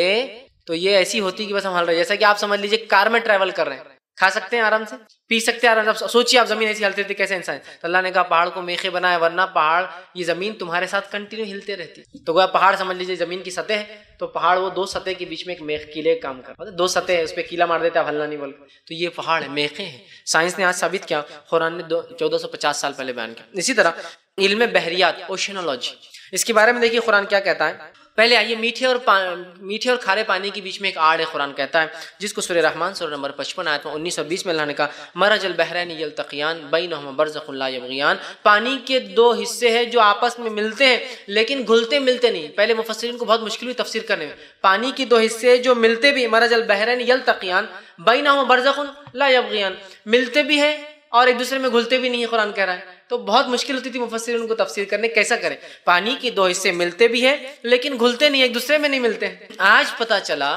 تو یہ ایسی ہوتی کہ بس ہم ہل رہے، جیسا کہ آپ سمجھ لیجیے کار میں ٹریول کر رہے ہیں، کھا سکتے ہیں آرام سے، پی سکتے ہیں آرام سے، سوچیے آپ زمین ایسی ہلتی تھی کیسے انسان۔ تو اللہ نے کہا پہاڑ کو میخیں بنایا، ورنہ پہاڑ یہ زمین تمہارے ساتھ کنٹینیو ہلتے رہتی۔ تو گویا پہاڑ سمجھ لیجیے زمین کی سطح ہے، تو پہاڑ وہ 2 سطح کے بیچ میں ایک میخ کیلے کام کرتا ہے، 2 سطح ہے، اس پہ کیلا مار دیتے آپ ہلنا نہیں بول کے، تو یہ پہاڑ ہے، میخیں ہیں۔ سائنس نے آج ثابت کیا، قرآن نے 1450 سال پہلے بیان کیا۔ اسی طرح علم بحریات، اوشنولوجی، اس کے بارے میں دیکھیے قرآن کیا کہتا ہے۔ پہلے آئیے میٹھے اور کھارے پانی کے بیچ میں ایک آڑ ہے، قرآن کہتا ہے، جس کو سورہ رحمان سورہ نمبر 55 آیت میں 19 اور 20 میں اللہ نے کہا مرج البحرین یلتقیان بینہما برزخ لا یبغیان، پانی کے 2 حصے ہیں جو آپس میں ملتے ہیں لیکن گھلتے ملتے نہیں۔ پہلے مفسرین کو بہت مشکل ہوئی تفسیر کرنے میں، پانی کے 2 حصے جو ملتے بھی، مرج البحرین یلتقیان بینہما برزخ لا یبغیان، ملتے بھی ہیں اور ایک دوسرے میں گھلتے بھی نہیں ہے، قرآن کہہ رہا ہے۔ تو بہت مشکل ہوتی تھی مفسرین کو تفسیر کرنے، کیسا کریں، پانی کے 2 حصے ملتے بھی ہیں لیکن گھلتے نہیں، ایک دوسرے میں نہیں ملتے۔ آج پتا چلا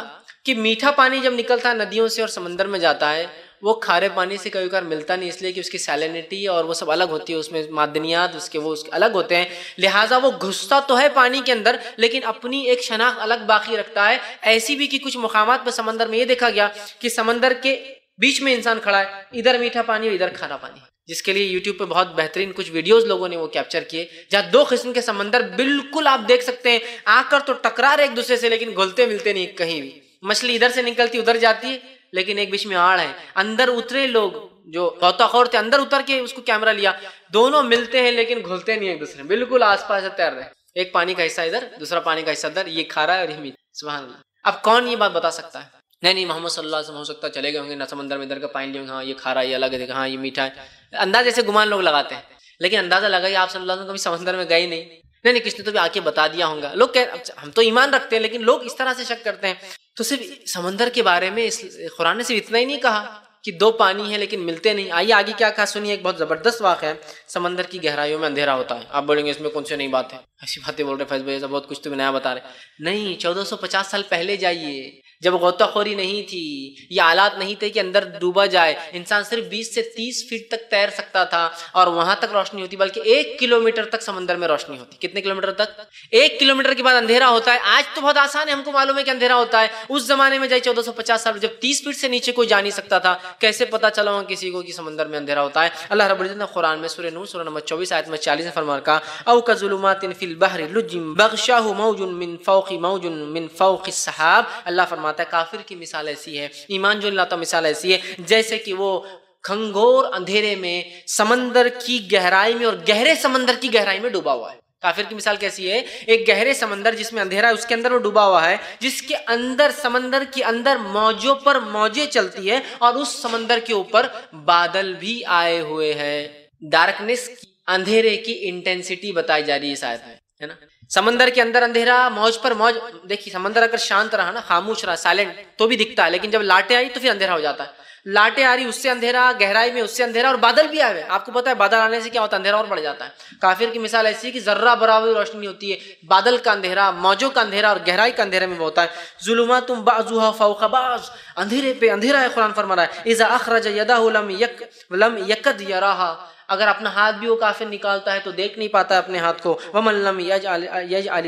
کہ میٹھا پانی جب نکلتا ہے ندیوں سے اور سمندر میں جاتا ہے، وہ کھارے پانی سے کبھی کبھار ملتا نہیں، اس لیے کہ اس کی سیلینٹی اور وہ سب الگ ہوتی ہے، اس میں معدنیات اس کے الگ ہوتے ہیں، لہٰذا وہ گھستا تو ہے پانی کے اندر لیکن اپنی ایک شناخت الگ باقی رکھتا ہے۔ ایسی بھی کہ کچھ مقامات پہ سمندر میں یہ دیکھا گیا کہ سمندر کے بیچ میں انسان کھڑا ہے، ادھر میٹھا پانی اور ادھر کھارا پانی، جس کے لیے یوٹیوب پہ بہت بہترین کچھ ویڈیوز لوگوں نے وہ کیپچر کیے، جہاں 2 قسم کے سمندر بالکل آپ دیکھ سکتے ہیں، آ کر تو ٹکرا رہے ایک دوسرے سے لیکن گھلتے ملتے نہیں کہیں بھی۔ مچھلی ادھر سے نکلتی ادھر جاتی ہے لیکن ایک بیچ میں آڑ ہے، اندر اترے لوگ جو غوطہ خور تھے اندر اتر کے اس کو کیمرہ لیا، دونوں ملتے ہیں لیکن گھلتے نہیں ایک دوسرے، بالکل آس پاس تیر رہے، ایک پانی کا حصہ ادھر دوسرا پانی کا حصہ ادھر، یہ کھارا ہے اور یہ میٹھا۔ سبحان اللہ۔ اب کون یہ بات بتا سکتا ہے؟ نہیں محمد صلی اللہ علیہ وسلم ہو سکتا ہے چلے گئے ہوں گے نہ سمندر میں، ادھر کا پانی لے ہوں گے، ہاں یہ کھارا ہے، یہ الگ ہے، ہاں یہ میٹھا ہے، اندازے سے گمان لوگ لگاتے ہیں، لیکن اندازہ لگائی آپ صلی اللہ علیہ وسلم کبھی سمندر میں گئے نہیں، کس نے تو بھی آ کے بتا دیا ہوگا۔ لوگ ہم تو ایمان رکھتے ہیں لیکن لوگ اس طرح سے شک کرتے ہیں۔ تو صرف سمندر کے بارے میں قرآن نے صرف اتنا ہی نہیں کہا کہ 2 پانی ہیں لیکن ملتے نہیں۔ آئیے آگے کیا کہا سنیے، ایک بہت زبردست واقعہ ہے، سمندر کی گہرائیوں میں اندھیرا ہوتا ہے۔ آپ بولیں گے اس میں کون سی نئی بات ہے، ایسی باتیں بول رہے فیض بھائی، ایسا بہت کچھ تو نیا بتا رہے، نہیں 1450 سال پہلے جائیے جب غوطہ خوری نہیں تھی، یہ آلات نہیں تھے کہ اندر ڈوبا جائے، انسان صرف 20 سے 30 فٹ تک تیر سکتا تھا اور وہاں تک روشنی ہوتی، بلکہ 1 کلومیٹر تک سمندر میں روشنی ہوتی۔ کتنے کلومیٹر تک؟ 1 کلومیٹر کے بعد اندھیرا ہوتا ہے۔ آج تو بہت آسان ہے، ہم کو معلوم ہے کہ اندھیرا ہوتا ہے، اس زمانے میں جائے 1450 سال جب 30 فٹ سے نیچے کوئی جا نہیں سکتا تھا، کیسے پتا چلا ہو کسی کو کہ سمندر میں اندھیرا ہوتا ہے؟ اللہ رب العزت نے قرآن میں سورہ نور سورہ نمبر 24 آیت میں 40 میں فرما رکھا، او کظلمات فی البحر لجٍ بغشاہ موج من فوق السحاب۔ اللہ فرماتا ہے کافر کی مثال ایسی ہے، ایمان جو لاتا مثال ایسی ہے جیسے کہ وہ کھنگھور اندھیرے میں سمندر کی گہرائی میں اور گہرے سمندر کی گہرائی میں ڈوبا ہوا ہے۔ کافر کی مثال کیسی ہے؟ ایک گہرے سمندر جس میں اندھیرا ہے، اس کے اندر وہ ڈوبا ہوا ہے، جس کے اندر سمندر کے اندر موجوں پر موجیں چلتی ہے اور اس سمندر کے اوپر بادل بھی آئے ہوئے ہیں۔ ڈارکنیس کی، اندھیرے کی انٹینسٹی بتائی جا رہی ہے اس آیت میں، ہے نا؟ سمندر کے اندر اندھیرا، موج پر موج۔ دیکھیے سمندر اگر شانت رہا نا، خاموش رہا، سائلنٹ، تو بھی دکھتا ہے، لیکن جب لاٹیں آئی تو پھر اندھیرا ہو جاتا ہے۔ لاٹیں آ رہی اس سے اندھیرا، گہرائی میں اس سے اندھیرا، اور بادل بھی آئے ہوئے۔ آپ کو پتا ہے بادل آنے سے کیا ہوتا ہے؟ اندھیرا اور بڑھ جاتا ہے۔ کافر کی مثال ایسی ہے کہ ذرہ برابر روشنی ہوتی ہے، بادل کا اندھیرا، موجوں کا اندھیرا اور گہرائی کا اندھیرا میں ہوتا ہے۔ ظلمات بعضها فوق بعض، اندھیرے پہ اندھیرا ہے۔ قرآن فرما رہا ہے اذا اخرج يده لم يكد يراها، اگر اپنا ہاتھ بھی وہ کافر نکالتا ہے تو دیکھ نہیں پاتا اپنے ہاتھ کو۔ ومن لم يجعل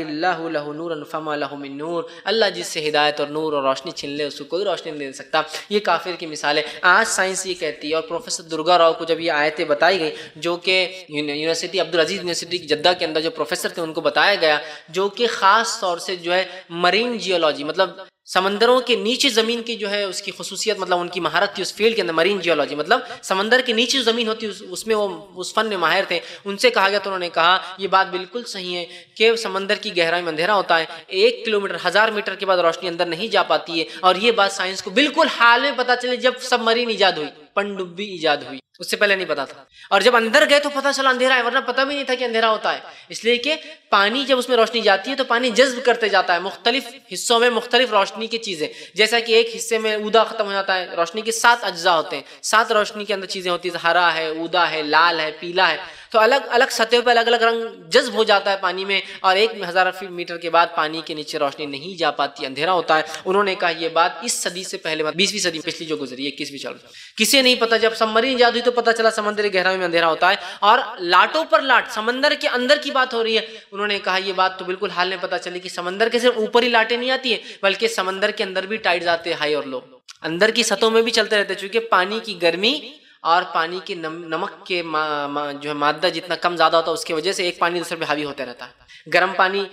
الله له نورا فما له من نور، اللہ جس سے ہدایت اور نور اور روشنی چھین لے اس کو کوئی روشنی نہیں دے سکتا۔ یہ کافر کی مثال ہے۔ آج سائنس یہ کہتی ہے، اور پروفیسر درگا راؤ کو جب یہ آیتیں بتائی گئی، جو کہ یونیورسٹی عبدالعزیز یونیورسٹی جدہ کے اندر جو پروفیسر تھے ان کو بتایا گیا، جو کہ خاص طور سے جو ہے مرین جیولوجی، مطلب سمندروں کے نیچے زمین کی جو ہے اس کی خصوصیت، مطلب ان کی مہارت تھی اس فیلڈ کے اندر، مرین جیولوجی، مطلب سمندر کے نیچے زمین ہوتی اس میں وہ اس فن میں ماہر تھے۔ ان سے کہا گیا تو انہوں نے کہا یہ بات بالکل صحیح ہے کہ سمندر کی گہرائی میں اندھیرا ہوتا ہے، 1 کلومیٹر 1000 میٹر کے بعد روشنی اندر نہیں جا پاتی ہے، اور یہ بات سائنس کو بالکل حال میں پتا چلی جب سب مرین ایجاد ہوئی، پنڈبی ایجاد ہوئی، اس سے پہلے نہیں پتا تھا، اور جب اندر گئے تو پتا چلا اندھیرا ہے، ورنہ پتا بھی نہیں تھا کہ اندھیرا ہوتا ہے۔ اس لیے کہ پانی جب اس میں روشنی جاتی ہے تو پانی جذب کرتے جاتا ہے مختلف حصوں میں مختلف روشنی کی چیزیں، جیسا کہ ایک حصے میں اودا ختم ہو جاتا ہے، روشنی کے 7 اجزاء ہوتے ہیں، 7 روشنی کے اندر چیزیں ہوتی ہیں، ہرا ہے، اودا ہے، لال ہے، پیلا ہے، تو الگ الگ سطح پہ الگ الگ رنگ جذب ہو جاتا ہے پانی میں، اور 1000 میٹر کے بعد پانی کے نیچے روشنی نہیں جا پاتی، اندھیرا ہوتا ہے۔ انہوں نے کہا یہ بات اس صدی سے پہلے، 20ویں صدی پچھلی جو گزری، 21ویں چل رہی، کسی نہیں پتا، جب سب مرین ایجاد ہوئی تو پتا چلا سمندر کی گہرائی میں اندھیرا ہوتا ہے، اور لاٹوں پر لاٹ سمندر کے اندر کی بات ہو رہی ہے۔ انہوں نے کہا یہ بات تو بالکل حال میں پتا چلی کہ سمندر کے صرف اوپر ہی لاٹیں نہیں آتی ہیں، بلکہ سمندر کے اندر بھی ٹائڈز آتے ہیں، ہائی اور لو، اندر کی سطحوں میں بھی چلتے رہتے ہیں، چونکہ پانی کی گرمی اور پانی کے نمک کے جو ہے مادہ جتنا کم زیادہ ہوتا ہے اس کی وجہ سے ایک پانی دوسرے پہ حاوی ہوتا رہتا ہے۔ گرم پانی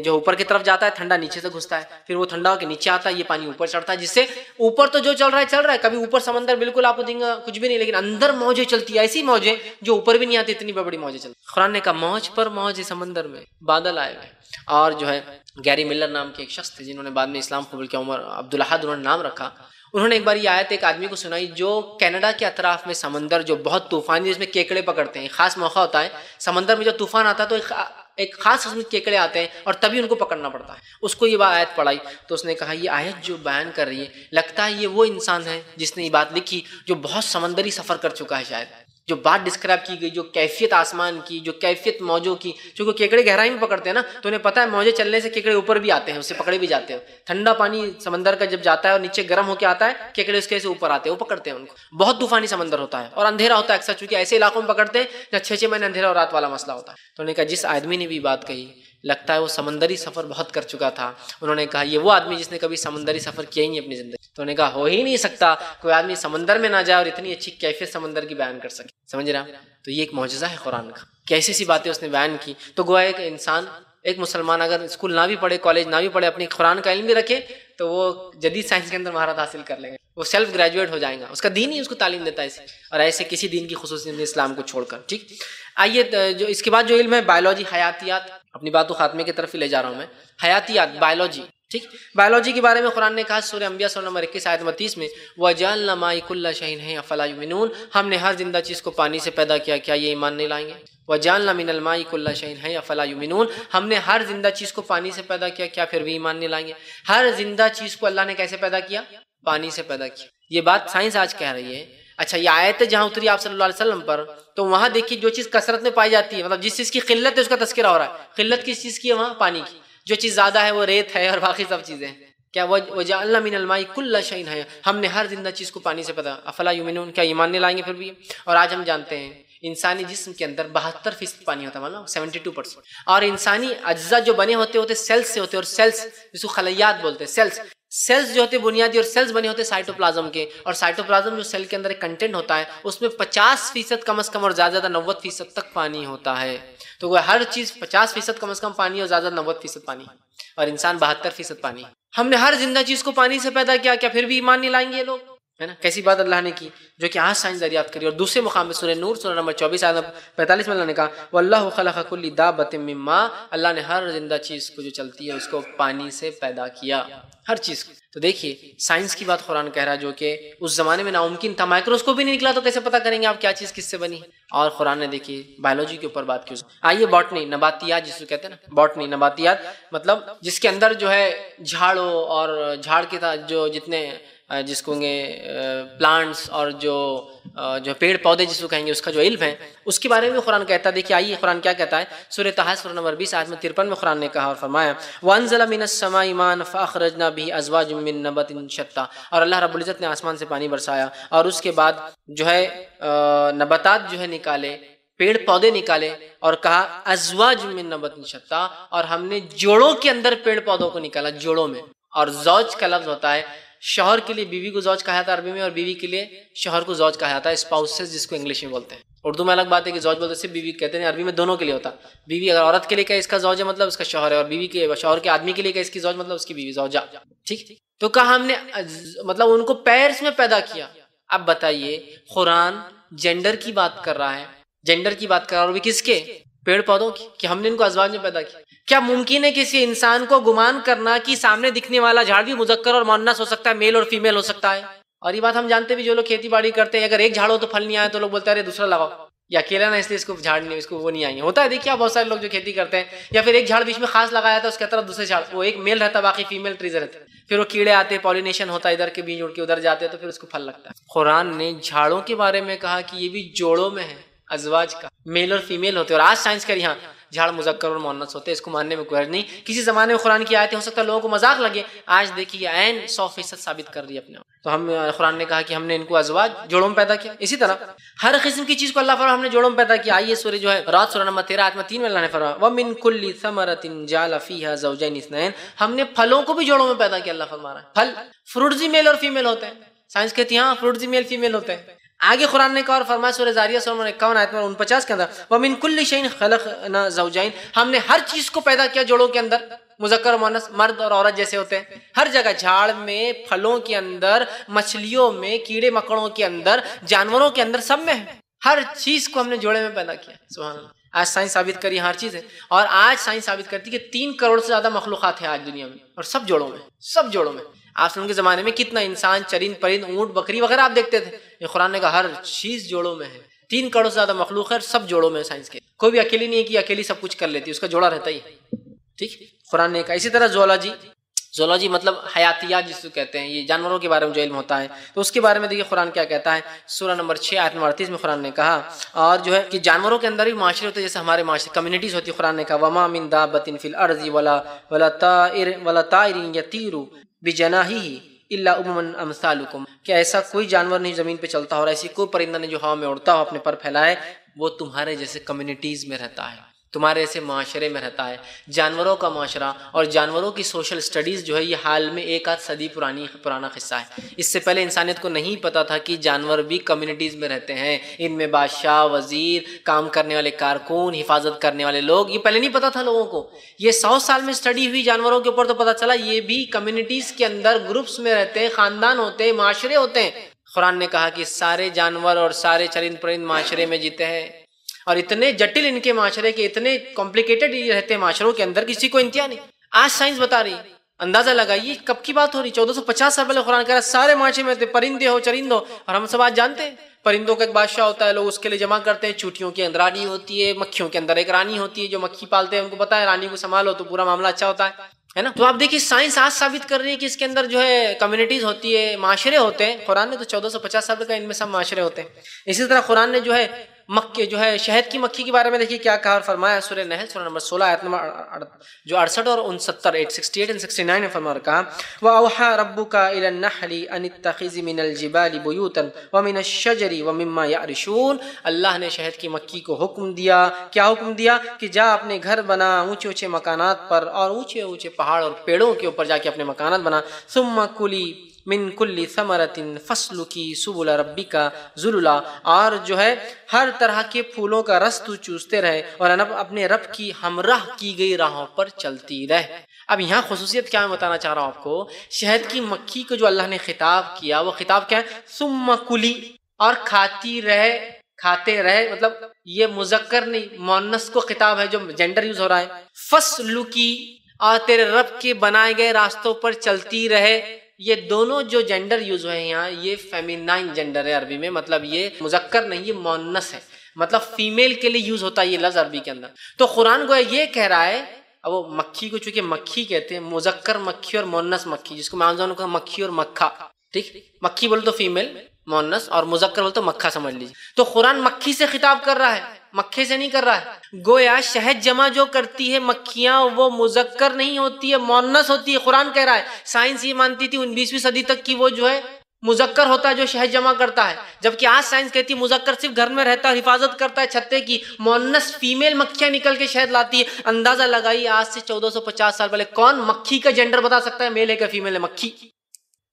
جو اوپر کی طرف جاتا ہے، ٹھنڈا نیچے سے گھستا ہے، پھر وہ ٹھنڈا ہو کے نیچے آتا ہے، یہ پانی اوپر چڑھتا ہے، جس سے اوپر تو جو چل رہا ہے، کبھی اوپر سمندر بالکل آپ کو دیں گا کچھ بھی نہیں، لیکن اندر موجیں چلتی ہیں، ایسی موجیں جو اوپر بھی نہیں آتی، اتنی بڑی موجیں چلتی۔ قرآن نے کہا موج پر موج سمندر میں، بادل آئے ہوئے۔ اور جو ہے گیری ملر نام کے ایک شخص تھے جنہوں نے بعد میں اسلام قبول کیا، عمر عبدالحد انہوں نے نام رکھا، انہوں نے ایک بار یہ آیت ایک آدمی کو سنائی جو کینیڈا کے اطراف میں سمندر جو بہت طوفانی، جس میں کیکڑے پکڑتے ہیں، خاص موقع ہوتا ہے سمندر میں، جو طوفان آتا ہے تو ایک خاص قسم کے کیکڑے آتے ہیں اور تبھی ان کو پکڑنا پڑتا ہے۔ اس کو یہ آیت پڑھائی تو اس نے کہا یہ آیت جو بیان کر رہی ہے، لگتا ہے یہ وہ انسان ہے جس نے یہ بات لکھی جو بہت سمندری سفر کر چکا ہے، شاید جو بات ڈسکرائب کی گئی، جو کیفیت آسمان کی، جو کیفیت موجوں کی، چونکہ کیکڑے گہرائی میں پکڑتے ہیں نا، تو انہیں پتہ ہے موجیں چلنے سے کیکڑے اوپر بھی آتے ہیں، اس سے پکڑے بھی جاتے ہیں۔ ٹھنڈا پانی سمندر کا جب جاتا ہے اور نیچے گرم ہو کے آتا ہے، کیکڑے اس کے سے اوپر آتے ہیں، وہ پکڑتے ہیں ان کو۔ بہت طوفانی سمندر ہوتا ہے اور اندھیرا ہوتا ہے اکثر، چونکہ ایسے علاقوں میں پکڑتے ہیں جہاں 6 مہینے اندھیرا اور رات والا مسئلہ ہوتا ہے۔ تو انہوں نے کہا جس آدمی نے بھی بات کہی لگتا ہے وہ سمندری سفر بہت کر چکا تھا۔ انہوں نے کہا یہ وہ آدمی جس نے کبھی سمندری سفر کیا ہی نہیں اپنی زندگی۔ تو انہوں نے کہا ہو ہی نہیں سکتا کوئی آدمی سمندر میں نہ جائے اور اتنی اچھی کیفیت سمندر کی بیان کر سکے، سمجھ رہا؟ تو یہ ایک معجزہ ہے قرآن کا، کیسی سی باتیں اس نے بیان کی۔ تو گویا ایک انسان، ایک مسلمان اگر اسکول نہ بھی پڑھے، کالج نہ بھی پڑھے، اپنی قرآن کا علم بھی رکھے تو وہ جدید سائنس کے اندر مہارت حاصل کر لیں گے، وہ سیلف گریجویٹ ہو جائیں گا، اس کا دین ہی اس کو تعلیم دیتا ہے اسے، اور ایسے کسی دین کی خصوصیت اسلام کو چھوڑ کر۔ ٹھیک، آئیے جو اس کے بعد جو علم ہے بایولوجی، حیاتیات، اپنی بات کو خاتمے کی طرف ہی لے جا رہا ہوں میں، حیاتیات، بایولوجی۔ ٹھیک، بایولوجی کے بارے میں قرآن نے کہا سورہ انبیاء سورہ نمبر 21 آیت 30 میں وَجَعَلْنَا مَاءَ كُلِّ شَيْءٍ حَيٍّ أَفَلَا يُؤْمِنُونَ، ہم نے ہر زندہ چیز کو پانی سے پیدا کیا، کیا یہ ایمان نہیں لائیں گے؟ وَجَعَلْنَا مِنَ الْمَاءِ كُلَّ شَيْءٍ حَيٍّ أَفَلَا يُؤْمِنُونَ، ہم نے ہر زندہ چیز کو پانی سے پیدا کیا، کیا پھر بھی ایمان نہیں لائیں گے؟ ہر زندہ چیز کو اللہ نے کیسے پیدا کیا؟ پانی سے پیدا کیا۔ یہ بات سائنس آج کہہ رہی ہے۔ اچھا، یہ آیت جہاں اتری آپ صلی اللہ علیہ وسلم پر، تو وہاں دیکھیے جو چیز کثرت میں پائی جاتی ہے، مطلب جس چیز کی قلت ہے اس کا تذکرہ ہو رہا ہے۔ قلت کس چیز کی ہے وہاں؟ پانی کی۔ جو چیز زیادہ ہے وہ ریت ہے اور باقی سب چیزیں ہیں۔ کیا وجعلنا من الماء کل شیء حی، ہم نے ہر زندہ چیز کو پانی سے پیدا. افلا یؤمنون، کیا ایمان نہیں لائیں گے پھر بھی؟ اور آج ہم جانتے ہیں انسانی جسم کے اندر 72% پانی ہوتا ہے، معلوم 72%. اور انسانی اجزاء جو بنے ہوتے سیلز سے ہوتے، اور سیلز جس کو خلیات بولتے ہیں، سیلز جو ہوتے بنیادی، اور سیلز بنے ہوتے سائٹوپلازم کے. اور سائٹوپلازم جو سیل کے اندر ایک کنٹینٹ ہوتا ہے اس میں 50% کم از کم اور زیادہ 90% تک پانی ہوتا ہے. تو وہ ہر چیز 50% کم از کم پانی اور زیادہ 90% پانی، اور انسان 72% پانی. ہم نے ہر زندہ چیز کو پانی سے پیدا کیا، کیا پھر بھی ایمان نہیں لائیں گے یہ لوگ؟ ہے نا، کیسی بات اللہ نے کی جو کہ آج سائنس دریافت کری. اور دوسرے مقام میں سورہ نور سورہ نمبر 24 آیت 45 میں اللہ نے کہا واللہ خلق کل دابۃ من ماء، اللہ نے ہر زندہ چیز کو جو چلتی ہے اس کو پانی سے پیدا کیا، ہر چیز کو. تو دیکھیے سائنس کی بات قرآن کہہ رہا ہے جو کہ اس زمانے میں ناممکن تھا. مائکروسکوپ بھی نہیں نکلا تو کیسے پتہ کریں گے آپ کیا چیز کس سے بنی؟ اور قرآن نے دیکھیے بایولوجی کے اوپر بات کی. آئیے باٹنی، نباتیات جس کو کہتے ہیں نا، باٹنی نباتیات مطلب جس کے اندر جو ہے جھاڑوں اور جھاڑ کے جو جتنے جس کو گے پلانٹس اور جو پیڑ پودے جس کو کہیں گے اس کا جو علم ہے اس کے بارے میں قرآن کہتا ہے. دیکھیے آئیے قرآن کیا کہتا ہے. سورہ طٰہٰ سورہ نمبر 20 آیت میں 53 میں قرآن نے کہا اور فرمایا وَأَنزَلَ مِنَ السَّمَاءِ مَاءً فَأَخْرَجْنَا بِهِ أَزْوَاجًا مِّن نَبَاتٍ شَتَّىٰ، اور اللہ رب العزت نے آسمان سے پانی برسایا اور اس کے بعد جو ہے نباتات جو ہے نکالے، پیڑ پودے نکالے، اور کہا ازواج من نبات شتیٰ، اور ہم نے جوڑوں کے اندر پیڑ پودوں کو نکالا، جوڑوں میں. اور زوج کا لفظ ہوتا ہے شوہر کے لیے بیوی کو زوج کہا جاتا ہے عربی میں، اور بیوی کے لیے شوہر کو زوج کہا جاتا ہے، اسپاؤسز جس کو انگلش میں بولتے ہیں. اردو میں الگ بات ہے کہ زوج بولتے صرف بیوی کہتے ہیں، عربی میں دونوں کے لیے ہوتا. بیوی اگر عورت کے لیے کہے اس کا زوج ہے مطلب اس کا شوہر ہے، اور بیوی کے شوہر کے آدمی کے لیے کہے اس کی زوج مطلب اس کی بیوی زوجہ. ٹھیک، تو کہا ہم نے مطلب ان کو پیرس میں پیدا کیا. اب بتائیے قرآن جینڈر کی بات کر رہا ہے، جینڈر کی بات کر رہا ہے، اور بھی کس کے؟ پیڑ پودوں کی، کہ ہم نے ان کو ازواج میں پیدا کیا. کیا ممکن ہے کسی انسان کو گمان کرنا کہ سامنے دکھنے والا جھاڑ بھی مذکر اور مؤنث ہو سکتا ہے، میل اور فیمیل ہو سکتا ہے؟ اور یہ بات ہم جانتے بھی، جو لوگ کھیتی باڑی کرتے ہیں اگر ایک جھاڑ ہو تو پھل نہیں آئے تو لوگ بولتے ہیں ارے دوسرا لگاؤ، یا اکیلا نہ اس لیے اس کو جھاڑ نہیں، اس کو وہ نہیں آئی ہوتا ہے. دیکھیے آپ بہت سارے لوگ جو کھیتی کرتے ہیں، یا پھر ایک جھاڑ بیچ میں خاص لگایا تھا اس کے طرف دوسرے جھاڑ، وہ ایک میل رہتا ہے باقی فیمیل ٹریز رہتے ہیں، پھر وہ کیڑے آتے، پالینیشن ہوتا ہے، ادھر کے بیج اڑ کے ادھر جاتے ہیں تو پھر اس کو پھل لگتا ہے. قرآن نے جھاڑوں کے بارے میں کہا کہ یہ بھی جوڑوں میں ہے، ازواج کا، میل اور فیمیل ہوتے ہیں. اور آج سائنس کر یہاں جھاڑ مذکر اور مؤنث ہوتے ہیں، اس کو ماننے میں کوئی حرج نہیں. کسی زمانے میں قرآن کی آیتیں ہو سکتا ہے لوگوں کو مذاق لگے، آج دیکھیے عین 100% ثابت کر رہی ہے اپنے. تو ہم قرآن نے کہا کہ ہم نے ان کو ازواج جوڑوں میں پیدا کیا. اسی طرح ہر قسم کی چیز کو اللہ فرمایا ہم نے جوڑوں میں پیدا کیا. آئیے سورہ جو ہے رات سورہ نمبر 13 آیت 3 میں اللہ نے فرمایا وَمِن كُلِّ ثَمَرَةٍ جَعَلَ فِيهَا زَوْجَيْنِ اثْنَيْنِ، ہم نے پھلوں کو بھی جوڑوں میں پیدا کیا. اللہ فرما رہا ہے پھل فروٹس بھی میل اور فیمیل ہوتے ہیں. سائنس کہتی ہے ہاں فروٹس بھی میل فیمیل ہوتے ہیں. آگے قرآن نے کہا اور فرمایا سورہ زاریہ سورہ نمبر 51 آیت 49 کے اندر وَمِن كُلِّ شَيْءٍ خَلَقْنَا زَوْجَيْنِ، ہم نے ہر چیز کو پیدا کیا جوڑوں کے اندر، مذکر و مؤنث، مرد اور عورت جیسے ہوتے ہیں. ہر جگہ جھاڑ میں، پھلوں کے اندر، مچھلیوں میں، کیڑے مکڑوں کے اندر، جانوروں کے اندر، سب میں ہے. ہر چیز کو ہم نے جوڑے میں پیدا کیا. سبحان اللہ. آج سائنس ثابت کری ہر چیز ہے. اور آج سائنس ثابت کرتی ہے کہ 3 کروڑ سے زیادہ مخلوقات ہیں آج دنیا میں، اور سب جوڑوں میں، سب جوڑوں میں. آپ سن کے زمانے میں کتنا انسان، چرند پرند، اونٹ بکری وغیرہ آپ دیکھتے تھے. یہ قرآن نے کہا ہر چیز جوڑوں میں ہے. 3 کروڑ سے زیادہ مخلوق ہے، سب جوڑوں میں. سائنس کے کوئی بھی اکیلی نہیں ہے کہ اکیلی سب کچھ کر لیتی، اس کا جوڑا رہتا ہی. ٹھیک، قرآن نے کہا. اسی طرح زولوجی مطلب حیاتیات جس کو کہتے ہیں، یہ جانوروں کے بارے میں جو علم ہوتا ہے، تو اس کے بارے میں دیکھیے قرآن کیا کہتا ہے. سورہ نمبر 6 آیت نمبر 38 میں قرآن نے کہا اور جو ہے کہ جانوروں کے اندر بھی معاشرے ہوتے ہیں جیسے ہمارے معاشرے کمیونٹیز ہوتی ہے. قرآن نے کہا وما من دابۃ فی الارض ولا طائر یطیر بجناحیہ الا امم امثالکم، کہ ایسا کوئی جانور نہیں زمین پہ چلتا اور ایسی کوئی پرندہ نہیں جو ہوا میں اڑتا ہو اپنے پر پھیلائے، وہ تمہارے جیسے کمیونٹیز میں رہتا ہے، تمہارے ایسے معاشرے میں رہتا ہے. جانوروں کا معاشرہ اور جانوروں کی سوشل سٹڈیز جو ہے یہ حال میں 1 آدھ صدی پرانا قصہ ہے. اس سے پہلے انسانیت کو نہیں پتا تھا کہ جانور بھی کمیونٹیز میں رہتے ہیں. ان میں بادشاہ، وزیر، کام کرنے والے کارکن، حفاظت کرنے والے لوگ، یہ پہلے نہیں پتا تھا لوگوں کو. یہ 100 سال میں سٹڈی ہوئی جانوروں کے اوپر تو پتا چلا یہ بھی کمیونٹیز کے اندر گروپس میں رہتے ہیں، خاندان ہوتے ہیں، معاشرے ہوتے ہیں. قرآن نے کہا کہ سارے جانور اور سارے چرند پرند معاشرے میں جیتے ہیں، اور اتنے جٹل ان کے معاشرے کے، اتنے کمپلیکیٹڈ رہتے ہیں معاشروں کے اندر، کسی کو انتہا نہیں. آج سائنس بتا رہی، اندازہ لگائیے کب کی بات ہو رہی. 1450 سال پہلے قرآن کہہ رہا سارے معاشرے میں رہتے، پرندے ہو چرند ہو. اور ہم سب آج جانتے ہیں پرندوں کا ایک بادشاہ ہوتا ہے، لوگ اس کے لیے جمع کرتے ہیں. چوٹیوں کے اندر رانی ہوتی ہے، مکھیوں کے اندر ایک رانی ہوتی ہے. جو مکھی پالتے ہیں ان کو پتا ہے رانی کو سنبھالو تو پورا معاملہ اچھا ہوتا ہے نا. تو آپ دیکھیے سائنس آج ثابت کر رہی ہے کہ اس کے اندر جو ہے کمیونٹیز ہوتی ہے، معاشرے ہوتے ہیں. قرآن نے تو 1450 سال کا ان میں سب معاشرے ہوتے ہیں. اسی طرح قرآن نے جو ہے مکے جو ہے شہد کی مکھی کے بارے میں دیکھیے کیا کہا اور فرمایا سورہ نحل سورہ نمبر 16 آیت نمبر جو 68 اور 69 68 اور 69 میں فرما کہا وَأَوْحَى رَبُّكَ إِلَى النَّحْلِ أَنِ اتَّخِذِ مِنَ الْجِبَالِ بُيُوتًا وَمِنَ الشَّجَرِ وَمِمَّا يَعْرِشُونَ، اللہ نے شہد کی مکھی کو حکم دیا، کیا حکم دیا کہ جا اپنے گھر بنا اونچے اونچے مکانات پر اور اونچے اونچے پہاڑ اور پیڑوں کے اوپر جا کے اپنے مکانات بنا، ثُمَّ كُلِي من کل ثمرۃ فسلکی سبل ربک ذللا، اور جو ہے ہر طرح کے پھولوں کا رس تو چوستے رہے اور اپنے رب کی ہمراہ کی گئی راہوں پر چلتی رہے۔ اب یہاں خصوصیت کیا میں بتانا چاہ رہا ہوں آپ کو، شہد کی مکھی کو جو اللہ نے خطاب کیا وہ خطاب کیا ہے، ثم کلی، اور کھاتی رہے، کھاتے رہے، مطلب یہ مذکر نہیں مؤنث کو خطاب ہے جو جینڈر یوز ہو رہا ہے، فسلکی، اور تیرے رب کے بنائے گئے راستوں پر چلتی رہے۔ یہ دونوں جو جینڈر یوز ہوئے ہیں یہاں یہ فیمینائن جینڈر ہے عربی میں، مطلب یہ مذکر نہیں، یہ مؤنث ہے، مطلب فیمیل کے لیے یوز ہوتا ہے یہ لفظ عربی کے اندر۔ تو قرآن گویا یہ کہہ رہا ہے، اب وہ مکھی کو چونکہ مکھی کہتے ہیں، مذکر مکھی اور مؤنث مکھی، جس کو میں عام کہا مکھی اور مکھا، ٹھیک، مکھی بولے تو فیمیل مؤنث اور مذکر بولے تو مکھا سمجھ لیجیے۔ تو قرآن مکھی سے خطاب کر رہا ہے، مکھے سے نہیں کر رہا ہے۔ گویا شہد جمع جو کرتی ہے مکھیاں وہ مذکر نہیں ہوتی ہے، مؤنث ہوتی ہے۔ قرآن کہہ رہا ہے، سائنس یہ مانتی تھی 19ویں صدی تک کی وہ جو ہے مذکر ہوتا ہے جو شہد جمع کرتا ہے، جبکہ آج سائنس کہتی ہے مذکر صرف گھر میں رہتا ہے، حفاظت کرتا ہے چھتے کی، مؤنث فیمیل مکھیاں نکل کے شہد لاتی ہے۔ اندازہ لگائی آج سے 1450 سال پہلے کون مکھی کا جینڈر بتا سکتا ہے، میل ہے کہ فیمیل ہے؟ مکھی،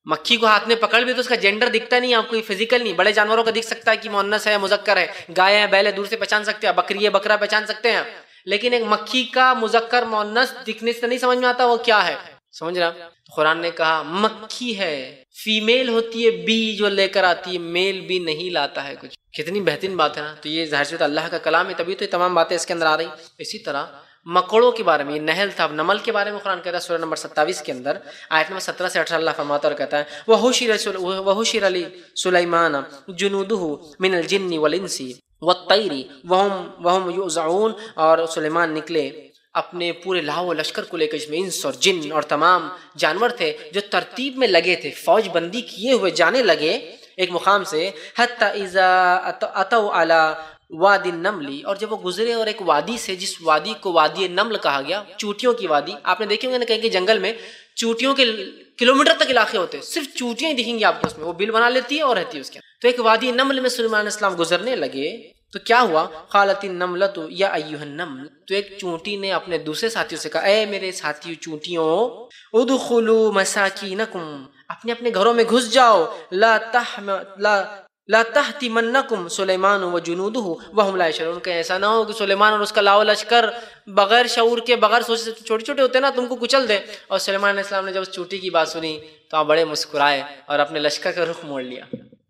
مکھی کو ہاتھ میں پکڑ بھی تو اس کا جینڈر دکھتا نہیں آپ کو، فزیکل نہیں۔ بڑے جانوروں کا دکھ سکتا ہے کہ مؤنث ہے مذکر ہے، گائے ہے بیل ہے دور سے پہچان سکتے ہیں، بکری ہے بکرا پہچان سکتے ہیں، لیکن ایک مکھی کا مذکر مؤنث دکھنے سے نہیں سمجھ میں آتا وہ کیا ہے، سمجھ رہا؟ قرآن نے کہا مکھی ہے، فیمیل ہوتی ہے بی جو لے کر آتی ہے، میل بھی نہیں لاتا ہے کچھ۔ کتنی بہترین بات ہے نا، تو یہ ظاہر سے اللہ کا کلام ہے، تبھی تو یہ تمام باتیں اس کے اندر آ رہی۔ اسی طرح مکڑوں کے بارے میں، یہ نحل تھا، نمل کے بارے میں قرآن کہتا ہے سورہ نمبر 27 کے اندر آیت نمبر 17 سے 18 اللہ فرماتا اور کہتا ہے وَحُشِرَ لِسُلَيْمَانَ جُنُودُهُ مِنَ الْجِنِّ وَالْإِنسِ وَالطَّيْرِ وَهُمْ يُوزَعُونَ، اور سلیمان نکلے اپنے پورے لاؤ و لشکر کو لے کر، جس میں انس اور جن اور تمام جانور تھے جو ترتیب میں لگے تھے، فوج بندی کیے ہوئے جانے لگے ایک مقام سے، حتی اذا اتوا علی وادی النمل، اور جب وہ گزرے اور ایک وادی سے جس وادی کو وادی نمل کہا گیا، چونٹیوں کی وادی، آپ نے دیکھے ہوں گے نا کہیں کہ جنگل میں چونٹیوں کے کلومیٹر تک علاقے ہوتے ہیں، صرف چونٹیاں ہی دکھیں گی آپ کو، اس میں وہ بل بنا لیتی ہے اور رہتی ہے اس کے، تو ایک وادی نمل میں سلیمان علیہ السلام گزرنے لگے تو کیا ہوا، قالت النملۃ یا ایھا النمل، تو ایک چونٹی نے اپنے دوسرے ساتھیوں سے کہا، اے میرے ساتھیو چونٹیوں، ادخلوا مساکینکم، اپنے اپنے گھروں میں گھس جاؤ، لا تحتمنکم سلیمان وجنودہ وہم لا یشعرون، کہ ایسا نہ ہو کہ سلیمان اور اس کا لاؤ لشکر بغیر شعور کے، بغیر سوچے، چھوٹے چھوٹے ہوتے ہیں نا، تم کو کچل دے۔ اور سلیمان علیہ السلام نے جب اس چونٹی کی بات سنی تو آپ بڑے مسکرائے اور اپنے لشکر کا رخ موڑ لیا۔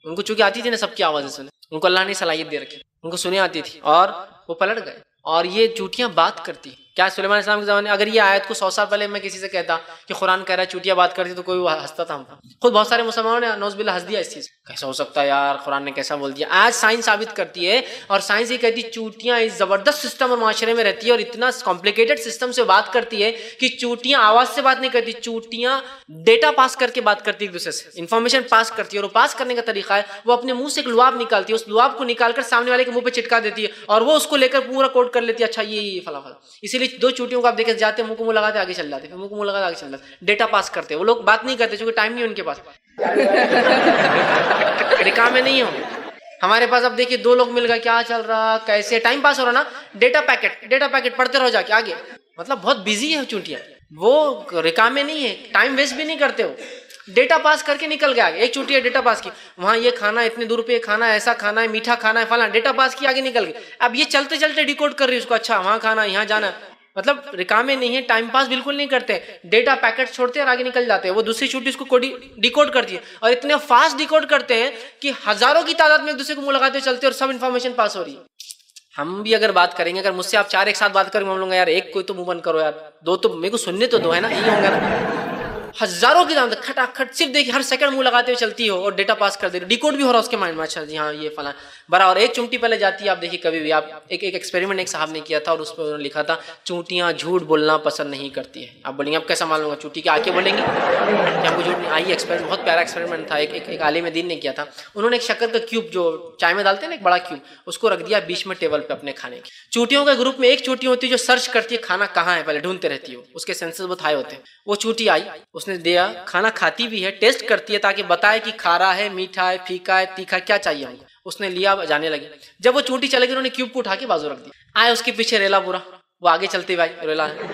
ان کو چونکہ آتی تھی نا سب کی آوازیں سنے، ان کو اللہ نے صلاحیت دے رکھی، ان کو سنیں آتی تھی، اور وہ پلٹ گئے۔ اور یہ چونٹیاں بات کرتی، کیا سلیمان علیہ السلام کے زمانے، اگر یہ آیت کو 100 سال پہلے میں کسی سے کہتا کہ قرآن کہہ رہا ہے چونٹیاں بات کرتی تو کوئی ہنستا تھا ہم پر، خود بہت سارے مسلمانوں نے نعوذ باللہ ہنس دیا اس چیز، کیسا ہو سکتا ہے یار، قرآن نے کیسا بول دیا۔ آج سائنس ثابت کرتی ہے، اور سائنس یہ کہتی ہے چونٹیاں اس زبردست سسٹم اور معاشرے میں رہتی ہے اور اتنا کمپلیکیٹڈ سسٹم سے بات کرتی ہے کہ چونٹیاں آواز سے بات نہیں کرتی، چونٹیاں ڈیٹا پاس کر کے بات کرتی ہے ایک دوسرے سے، انفارمیشن پاس کرتی ہے، اور وہ پاس کرنے کا طریقہ ہے وہ اپنے منہ سے ایک لعاب نکالتی ہے، اس لعاب کو نکال کر سامنے والے کے منہ پہ چٹکا دیتی ہے اور وہ اس کو لے کر پورا کوٹ کر لیتی ہے، اچھا یہ فلاں فلاں۔ اسی لیے دو چونٹیوں کو آپ دیکھے جاتے ہیں، منہ کو منہ لگاتے آگے چل جاتے، پھر منہ کو منہ لگاتے آگے چل جاتے، ڈیٹا پاس کرتے ہیں، وہ لوگ بات نہیں کرتے چونکہ ٹائم نہیں ان کے پاس، رکام میں نہیں ہو۔ ہمارے پاس اب دیکھیے دو لوگ مل گئے، کیا چل رہا، کیسے، ٹائم پاس ہو رہا نا، ڈیٹا پیکٹ پڑھتے رہو جا کے آگے، مطلب بہت بزی ہے چونٹیاں، وہ رکام میں نہیں ہے، ٹائم ویسٹ بھی نہیں کرتے ہو، ڈیٹا پاس کر کے نکل گیا آگے۔ ایک چونٹی ہے ڈیٹا پاس کی، وہاں یہ کھانا اتنے دور پہ کھانا، ایسا کھانا ہے، میٹھا کھانا ہے، فلاں، ڈیٹا پاس کی آگے نکل گئی۔ اب یہ چلتے چلتے ڈیکوڈ کر رہی ہے اس کو، اچھا وہاں کھانا، یہاں جانا، مطلب رکامے نہیں ہے، ٹائم پاس بالکل نہیں کرتے، ڈیٹا پیکٹ چھوڑتے اور آگے نکل جاتے ہیں۔ وہ دوسری چونٹی اس کو ڈیکوڈ کرتی ہے اور اتنے فاسٹ ڈیکوڈ کرتے ہیں کہ ہزاروں کی تعداد میں ایک دوسرے کو منہ لگاتے چلتے اور سب انفارمیشن پاس ہو رہی ہے۔ ہم بھی اگر بات کریں گے، اگر مجھ سے آپ 4 ایک ساتھ بات کریں گے، ہم لوگ یار ایک کوئی تو منہ بند کرو یار، دو تو میرے کو سننے تو دو ہے نا، یہ ہوں گا نا، ہزاروں کی تعداد کھٹاکھٹ صرف دیکھیے ہر سیکنڈ منہ لگاتے ہوئے چلتی ہو اور ڈیٹا پاس کر دے رہی، ڈیکوڈ بھی ہو رہا اس کے مائنڈ میں، اچھا جی ہاں یہ فلاں برا، اور ایک چونٹی پہلے جاتی ہے. آپ دیکھیے کبھی بھی آپ ایک ایکسپیریمنٹ ایک صاحب نے کیا تھا اور اس پہ انہوں نے لکھا تھا چونٹیاں جھوٹ بولنا پسند نہیں کرتی ہے. آپ بولیں گے اب کیسا معلوم ہوگا چونٹی کے آ کے بولیں گے کہ ہم کو جھوٹ نہیں آئی. ایکسپیریمنٹ بہت پیارا ایکسپیریمنٹ تھا، ایک عالم دین نے کیا تھا. انہوں نے ایک شکر کا کیوب جو چائے میں ڈالتے ہیں نا ایک بڑا کیوب، اس کو رکھ دیا بیچ میں ٹیبل پہ اپنے کھانے کی. چونٹیوں کے گروپ میں ایک چونٹی ہوتی ہے جو سرچ کرتی ہے کھانا کہاں ہے، پہلے ڈھونڈتے رہتی ہے، اس کے سینسز بہت ہائی ہوتے ہیں. وہ چونٹی آئی، اس نے دیا کھانا، کھاتی بھی ہے، ٹیسٹ کرتی ہے تاکہ بتائے کہ کھارا ہے، میٹھا ہے، پھیکا ہے، تیکھا، کیا چاہیے ہم کو. اس نے لیا، جانے لگی. جب وہ چونٹی چلے گی انہوں نے کیوب کو اٹھا کے بازو رکھ دیا. آئے اس کے پیچھے ریلا پورا، وہ آگے چلتے بھائی ریلا ہے،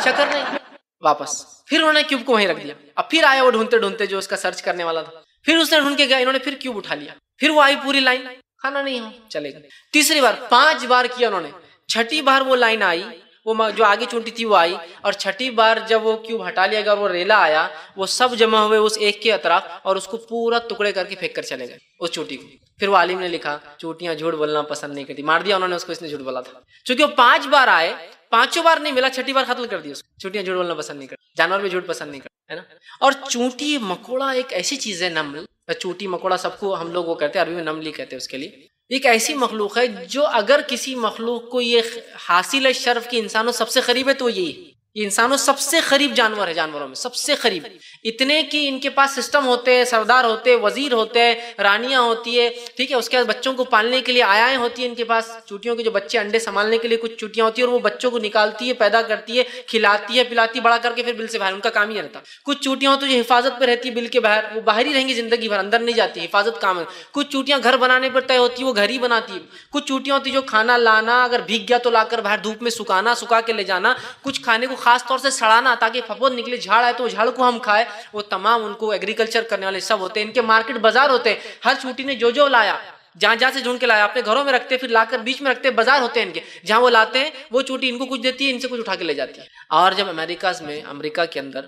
شکر نہیں، واپس. پھر انہوں نے کیوب کو وہیں رکھ دیا. اب پھر آیا وہ ڈھونڈتے ڈھونڈتے جو اس کا سرچ کرنے والا تھا، پھر اس نے ڈھونڈ کے گیا، انہوں نے پھر کیوب اٹھا لیا. پھر وہ آئی پوری لائن، کھانا نہیں ہو، چلے گئے. تیسری بار 5 بار کیا انہوں نے. چھٹی بار وہ لائن آئی، وہ جو آگے چونٹی تھی وہ آئی، اور چھٹی بار جب وہ کیوب ہٹا لیا گیا اور وہ ریلا آیا، وہ سب جمع ہوئے اس ایک کے اطراف اور اس کو پورا ٹکڑے کر کے پھینک کر چلے گئے اس چونٹی کو. پھر وہ عالم نے لکھا چونٹیاں جھوٹ بولنا پسند نہیں کرتی. مار دیا انہوں نے اس کو، اس نے جھوٹ بولا تھا. چونکہ وہ 5 بار آئے، 5 بار نہیں ملا، چھٹی بار ختم کر دیا اس کو. چونٹیاں جھوٹ بولنا پسند نہیں کرتی. جانور بھی جھوٹ پسند نہیں کرتے ہے نا. اور چونٹی مکوڑا ایک ایسی چیز ہے، نمل، چونٹی مکوڑا سب کو ہم لوگ وہ کہتے ہیں، عربی میں نمل ہی کہتے ہیں اس کے لیے. ایک ایسی مخلوق ہے جو اگر کسی مخلوق کو یہ حاصل ہے شرف کی انسانوں سب سے قریب ہے تو یہی ہے. یہ انسانوں سب سے قریب جانور ہے، جانوروں میں سب سے قریب. اتنے کہ ان کے پاس سسٹم ہوتے ہیں، سردار ہوتے ہیں، وزیر ہوتے ہیں، رانیاں ہوتی ہے، ٹھیک ہے. اس کے بعد بچوں کو پالنے کے لیے آیائیں ہوتی ہیں ان کے پاس. چونٹیوں کے جو بچے انڈے سنبھالنے کے لیے کچھ چونٹیاں ہوتی ہیں اور وہ بچوں کو نکالتی ہے، پیدا کرتی ہے، کھلاتی ہے، پلاتی، بڑا کر کے پھر بل سے باہر. ان کا کام یہ رہتا. کچھ چونٹیاں ہوتی ہیں جو حفاظت پہ رہتی ہے بل کے باہر، وہ باہر ہی رہیں گی زندگی بھر، اندر نہیں جاتی، حفاظت کام ہے. کچھ چونٹیاں گھر بنانے پر طے ہوتی ہے، وہ گھر ہی بناتی ہے. کچھ چونٹیاں ہوتی جو کھانا لانا، اگر بھیگ گیا تو لا کر باہر دھوپ میں سکانا، سکا کے لے جانا. کچھ کھانے کو خاص طور سے سڑانا تاکہ پھپھوند نکلے، جھاڑ آئے تو جھاڑ کو ہم کھائے. وہ تمام ان کو ایگریکلچر کرنے والے سب ہوتے ہیں. ان کے مارکیٹ بازار ہوتے ہیں. ہر چونٹی نے جو لایا، جہاں جہاں سے ڈھونڈ کے لایا، اپنے گھروں میں رکھتے، پھر لا کر بیچ میں رکھتے. بازار ہوتے ہیں ان کے، جہاں وہ لاتے ہیں وہ چونٹی ان کو کچھ دیتی ہے، ان سے کچھ اٹھا کے لے جاتی ہے. اور جب امریکہ کے اندر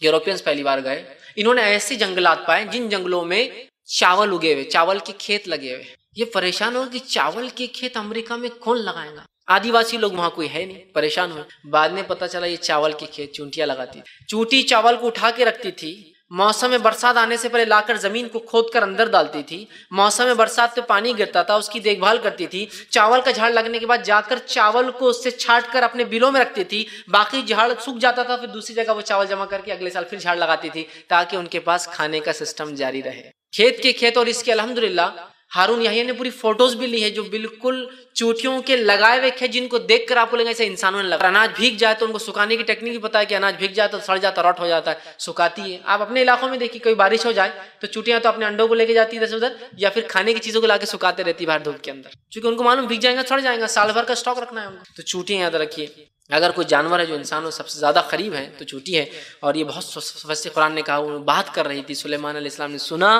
یوروپینز پہلی بار گئے، انہوں نے ایسے جنگلات پائے جن جنگلوں میں چاول اگے ہوئے، چاول کے کھیت لگے ہوئے. یہ پریشان ہو کہ چاول کے کھیت امریکہ میں کون لگائے گا؟ آدیواسی لوگ وہاں کوئی ہے نہیں. پریشان ہوئے. بعد میں پتا چلا یہ چاول کے کھیت چونٹیاں لگاتی تھی. چونٹی چاول کو اٹھا کے رکھتی تھی، موسم برسات آنے سے پہلے لا کر زمین کو کھود کر اندر ڈالتی تھی. موسم برسات پہ پانی گرتا تھا، اس کی دیکھ بھال کرتی تھی. چاول کا جھاڑ لگنے کے بعد جا کر چاول کو اس سے چھانٹ کر اپنے بلوں میں رکھتی تھی. باقی جھاڑ سوکھ جاتا تھا، پھر دوسری جگہ وہ چاول جمع کر کے اگلے سال پھر جھاڑ لگاتی تھی تاکہ ان کے پاس کھانے کا سسٹم جاری رہے. کھیت کے کھیت. اور اس کے الحمدللہ ہارون یحییٰ نے پوری فوٹوز بھی لی ہے جو بالکل چونٹیوں کے لگائے ہوئے کھیت، جن کو دیکھ کر آپ کو لگے ایسے انسانوں نے لگا. اناج بھیگ جائے تو ان کو سکھانے کی ٹیکنیک بھی پتا ہے کہ اناج بھیگ جائے تو سڑ جاتا، روٹ ہو جاتا ہے، سکھاتی ہے. آپ اپنے علاقوں میں دیکھیے کوئی بارش ہو جائے تو چونٹیاں تو اپنے انڈوں کو لے کے جاتی ادھر سے ادھر، یا پھر کھانے کی چیزوں کو لا کے سکھاتے رہتی باہر دھوپ کے اندر، کیونکہ ان کو معلوم بھیگ جائیں گا، سڑ جائیں گا، سال بھر کا اسٹاک رکھنا ہے ان کو. تو چونٹیاں یاد رکھیے. اگر کوئی جانور ہے جو انسانوں سب سے زیادہ قریب ہے تو چونٹی ہے. اور یہ بہت سوفسٹی، قرآن نے کہا وہ بات کر رہی تھی، سلیمان علیہ السلام نے سنا،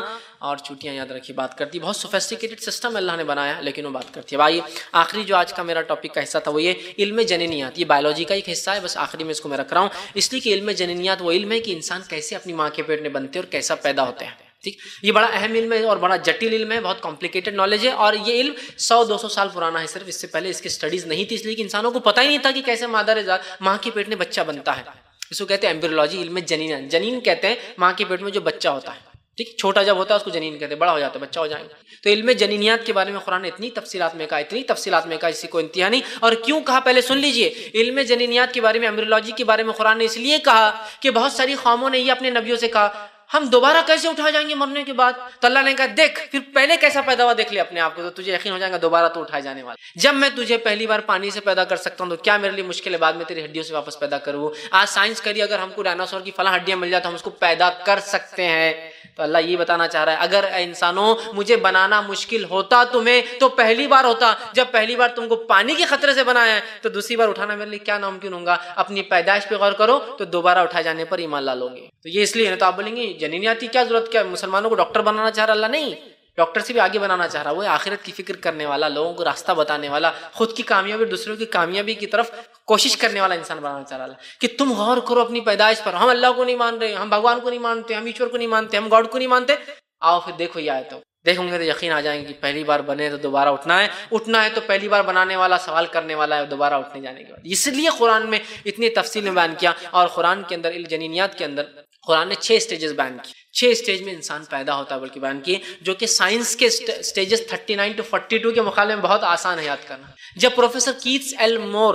اور چونٹیاں یاد رکھیے بات کرتی. بہت سوفسٹیکیٹڈ سسٹم اللہ نے بنایا لیکن وہ بات کرتی ہے. بھائی آخری جو آج کا میرا ٹاپک کا حصہ تھا وہ یہ علم جنینیات. یہ بایولوجی کا ایک حصہ ہے، بس آخری میں اس کو میں رکھ رہا ہوں اس لیے کہ علم جنینیات وہ علم ہے کہ انسان کیسے اپنی ماں کے پیٹ میں بنتے اور کیسا پیدا ہوتے ہیں. ٹھیک، یہ بڑا اہم علم ہے اور بڑا جٹل علم ہے، بہت کمپلیکیٹڈ نالج ہے. اور یہ علم 100-200 سال پرانا ہے صرف. اس سے پہلے اس کی اسٹڈیز نہیں تھی، اس لیے کہ انسانوں کو پتہ ہی نہیں تھا کہ کیسے ماں کے پیٹ میں بچہ بنتا ہے. اس کو کہتے ہیں ایمبریولوجی، علم جنین. جنین کہتے ہیں ماں کے پیٹ میں جو بچہ ہوتا ہے. ٹھیک، چھوٹا جب ہوتا ہے اس کو جنین کہتے ہیں، بڑا ہو جاتا ہے بچہ ہو جائے گا. تو علم جنینیات کے بارے میں قرآن نے اتنی تفصیلات میں کہا اسی کو انتہا نہیں. اور کیوں کہا پہلے سن لیجئے. علم جنینیات کے بارے میں، ایمبریولوجی کے بارے میں قرآن نے اس لیے کہا کہ بہت ساری قوموں نے یہ اپنے نبیوں سے کہا ہم دوبارہ کیسے اٹھا جائیں گے مرنے کے بعد. تو اللہ نے کہا دیکھ پھر پہلے کیسا پیدا ہوا دیکھ لے اپنے آپ کو، تو تجھے یقین ہو جائے گا دوبارہ تو اٹھائے جانے والا. جب میں تجھے پہلی بار پانی سے پیدا کر سکتا ہوں تو کیا میرے لیے مشکل ہے بعد میں تیری ہڈیوں سے واپس پیدا کروں. آج سائنس کری اگر ہم کو ڈائناسور کی فلاں ہڈیاں مل جائے تو ہم اس کو پیدا کر سکتے ہیں. تو اللہ یہ بتانا چاہ رہا ہے اگر انسانوں مجھے بنانا مشکل ہوتا تمہیں تو پہلی بار ہوتا. جب پہلی بار تم کو پانی کے خطرے سے بنایا ہے تو دوسری بار اٹھانا میرے لیے کیا ناممکن ہوگا. اپنی پیدائش پہ غور کرو تو دوبارہ اٹھائے جانے پر ایمان لا لو گے. تو یہ اس لیے ہے. تو آپ بولیں گے جنینیاتی کیا ضرورت، کیا مسلمانوں کو ڈاکٹر بنانا چاہ رہا اللہ؟ نہیں، ڈاکٹر سے بھی آگے بنانا چاہ رہا. وہ آخرت کی فکر کرنے والا، لوگوں کو راستہ بتانے والا، خود کی کامیابی اور دوسروں کی کامیابی کی طرف کوشش کرنے والا انسان بنانا چاہ رہا ہے کہ تم غور کرو اپنی پیدائش پر. ہم اللہ کو نہیں مان رہے، ہم بھگوان کو نہیں مانتے، ہم ایشور کو نہیں مانتے، ہم گاڈ کو نہیں مانتے. آؤ پھر دیکھو یہ آیت، دیکھیں گے تو یقین آ جائیں گے کہ پہلی بار بنے تو دوبارہ اٹھنا ہے تو پہلی بار بنانے والا سوال کرنے والا ہے دوبارہ اٹھنے جانے کے بعد. اس لیے قرآن میں اتنی تفصیل میں بیان کیا. اور قرآن کے اندر جنینیات کے اندر قرآن نے 6 اسٹیجز بیان کی، 6 اسٹیج میں انسان پیدا ہوتا ہے بلکہ بیان کیے، جو کہ سائنس کے اسٹیجز 39 to 42 کے مقابلے میں بہت آسان ہے یاد کرنا۔ جب پروفیسر کیتس ایل مور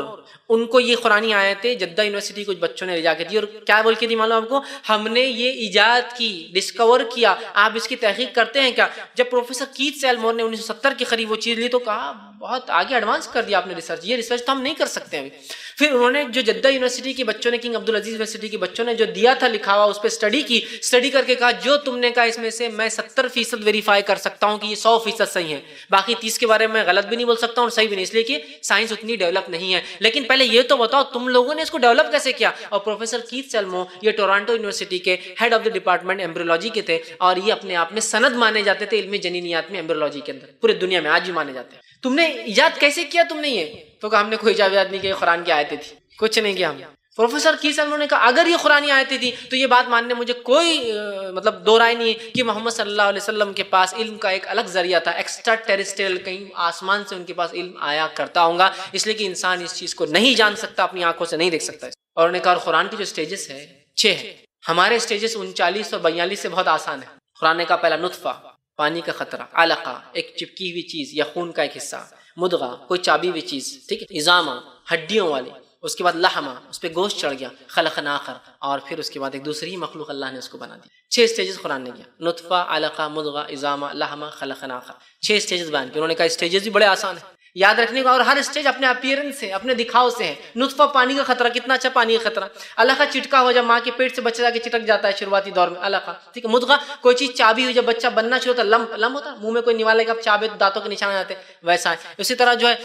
ان کو یہ قرآنی آیتیں جدہ یونیورسٹی کچھ بچوں نے لے جا کے دی، اور کیا بول کے دی معلوم آپ کو؟ ہم نے یہ ایجاد کی، ڈسکور کیا، آپ اس کی تحقیق کرتے ہیں کیا؟ جب پروفیسر کیتس ایل مور نے 1970 کے قریب وہ چیز لی تو کہا بہت آگے ایڈوانس کر دیا آپ نے ریسرچ، یہ ریسرچ تو ہم نہیں کر سکتے ابھی۔ پھر انہوں نے جو جدہ یونیورسٹی کے بچوں نے، کنگ عبدالعزیز یونیورسٹی کے بچوں نے جو دیا تھا لکھا ہوا، اس پہ اسٹڈی کی، اسٹڈی کر کے کہا جو تم نے کہا اس میں سے میں 70% ویریفائی کر سکتا ہوں کہ یہ 100% صحیح ہے، باقی 30 کے بارے میں غلط بھی نہیں بول سکتا ہوں اور صحیح بھی نہیں، اس لیے کہ سائنس اتنی ڈیولپ نہیں ہے، لیکن پہلے یہ تو بتاؤ تم لوگوں نے اس کو ڈیولپ کیسے کیا؟ اور پروفیسر کیتس ایل مور یہ ٹورانٹو یونیورسٹی کے head of the department embryology کے تھے، اور یہ اپنے آپ میں سند مانے جاتے تھے علم جنینیات میں، ایمبریولوجی کے اندر پورے دنیا میں آج بھی مانے جاتے ہیں۔ تم نے ایجاد کیسے کیا تم نے؟ یہ تو کہا ہم نے کوئی ایجاد نہیں کیا، قرآن کی آیتیں تھی، کچھ نہیں کیا ہم۔ پروفیسر کیتس ایل مور نے کہا اگر یہ قرآن آیتیں تھی تو یہ بات ماننے مجھے کوئی مطلب دو رائے نہیں ہے کہ محمد صلی اللہ علیہ وسلم کے پاس علم کا ایک الگ ذریعہ تھا، ایکسٹرا ٹیریسٹریل، کہیں آسمان سے ان کے پاس علم آیا کرتا ہوگا، اس لیے کہ انسان اس چیز کو نہیں جان سکتا، اپنی آنکھوں سے نہیں دیکھ سکتا۔ اور انہوں نے کہا قرآن کی جو اسٹیجز ہے 6 ہے، ہمارے اسٹیجز 39 اور 42 سے بہت آسان ہے۔ قرآن نے کہا پہلا نطفہ، پانی کا قطرہ، علقہ ایک چپکی ہوئی چیز یا خون کا ایک حصہ، مدغہ کوئی چابی ہوئی چیز، ٹھیک ہے، عظامہ ہڈیوں والی، اس کے بعد لحمہ اس پہ گوشت چڑھ گیا، خلقنا آخر، اور پھر اس کے بعد ایک دوسری مخلوق اللہ نے اس کو بنا دی۔ 6 اسٹیجز قرآن نے کیا، نطفہ، علقہ، مدغہ، عظامہ، لحمہ، خلقنا آخر، 6 اسٹیجز بیان کیے۔ انہوں نے کہا اسٹیجز بھی بڑے آسان ہیں یاد رکھنے کا، اور ہر اسٹیج اپنے اپیرنس سے، اپنے دکھاؤ سے ہے۔ نطفہ پانی کا خطرہ، کتنا اچھا پانی کا خطرہ، علقہ چٹکا ہو جب ماں کے پیٹ سے بچہ جا کے چٹک جاتا ہے شروعاتی دور میں، علقہ، ٹھیک ہے۔ مدغہ کوئی چیز چابی ہوئی جب بچہ بننا شروع ہوتا ہے، لم ہوتا ہے، منہ میں کوئی نوالے کا چابے دانتوں کے نشان آتے ویسا ہے۔ اسی طرح جو ہے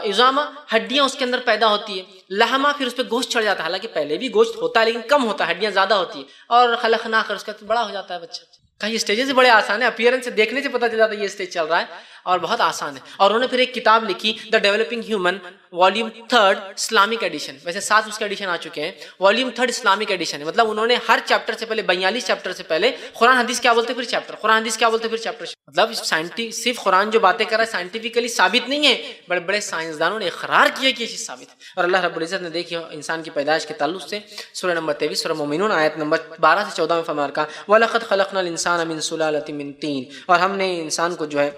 عظامہ ہڈیاں اس کے اندر پیدا ہوتی ہے، لحمہ پھر اس پہ گوشت چڑھ جاتا ہے، حالانکہ پہلے بھی گوشت ہوتا ہے لیکن کم ہوتا ہے، ہڈیاں زیادہ ہوتی ہے، اور خلقنا آخر اس کا بڑا ہو جاتا ہے بچہ۔ کہا یہ اسٹیجز بڑے آسان ہیں، اپیرنس سے دیکھنے سے پتہ چل جاتا ہے یہ اسٹیج چل رہا ہے اور بہت آسان ہے۔ اور انہوں نے پھر ایک کتاب لکھی the developing human, volume 3 Islamic edition, ویسے 7 اس کے ایڈیشن آ چکے ہیں، والیوم 3 اسلامک ایڈیشن ہے، مطلب انہوں نے ہر چیپٹر سے پہلے 42 چیپٹر سے پہلے قرآن حدیث کیا بولتے پھر چیپٹر، قرآن حدیث کیا بولتے پھر چیپٹر، مطلب صرف قرآن جو باتیں کر رہا ہے سائنٹیفکلی ثابت نہیں ہے، بڑے بڑے سائنسدانوں نے اقرار کیا کہ یہ چیز ثابت ہے۔ اور اللہ رب العزت نے دیکھی انسان کی پیدائش کے تعلق سے سورہ نمبر 23 سورہ مومنون آیت نمبر 12 سے 14 میں فرمایا کہا وَلَقَدْ خَلَقْنَا الْإِنسَانَ مِنْ سُلَالَةٍ مِنْ طِينٍ، اور ہم نے انسان کو جو ہے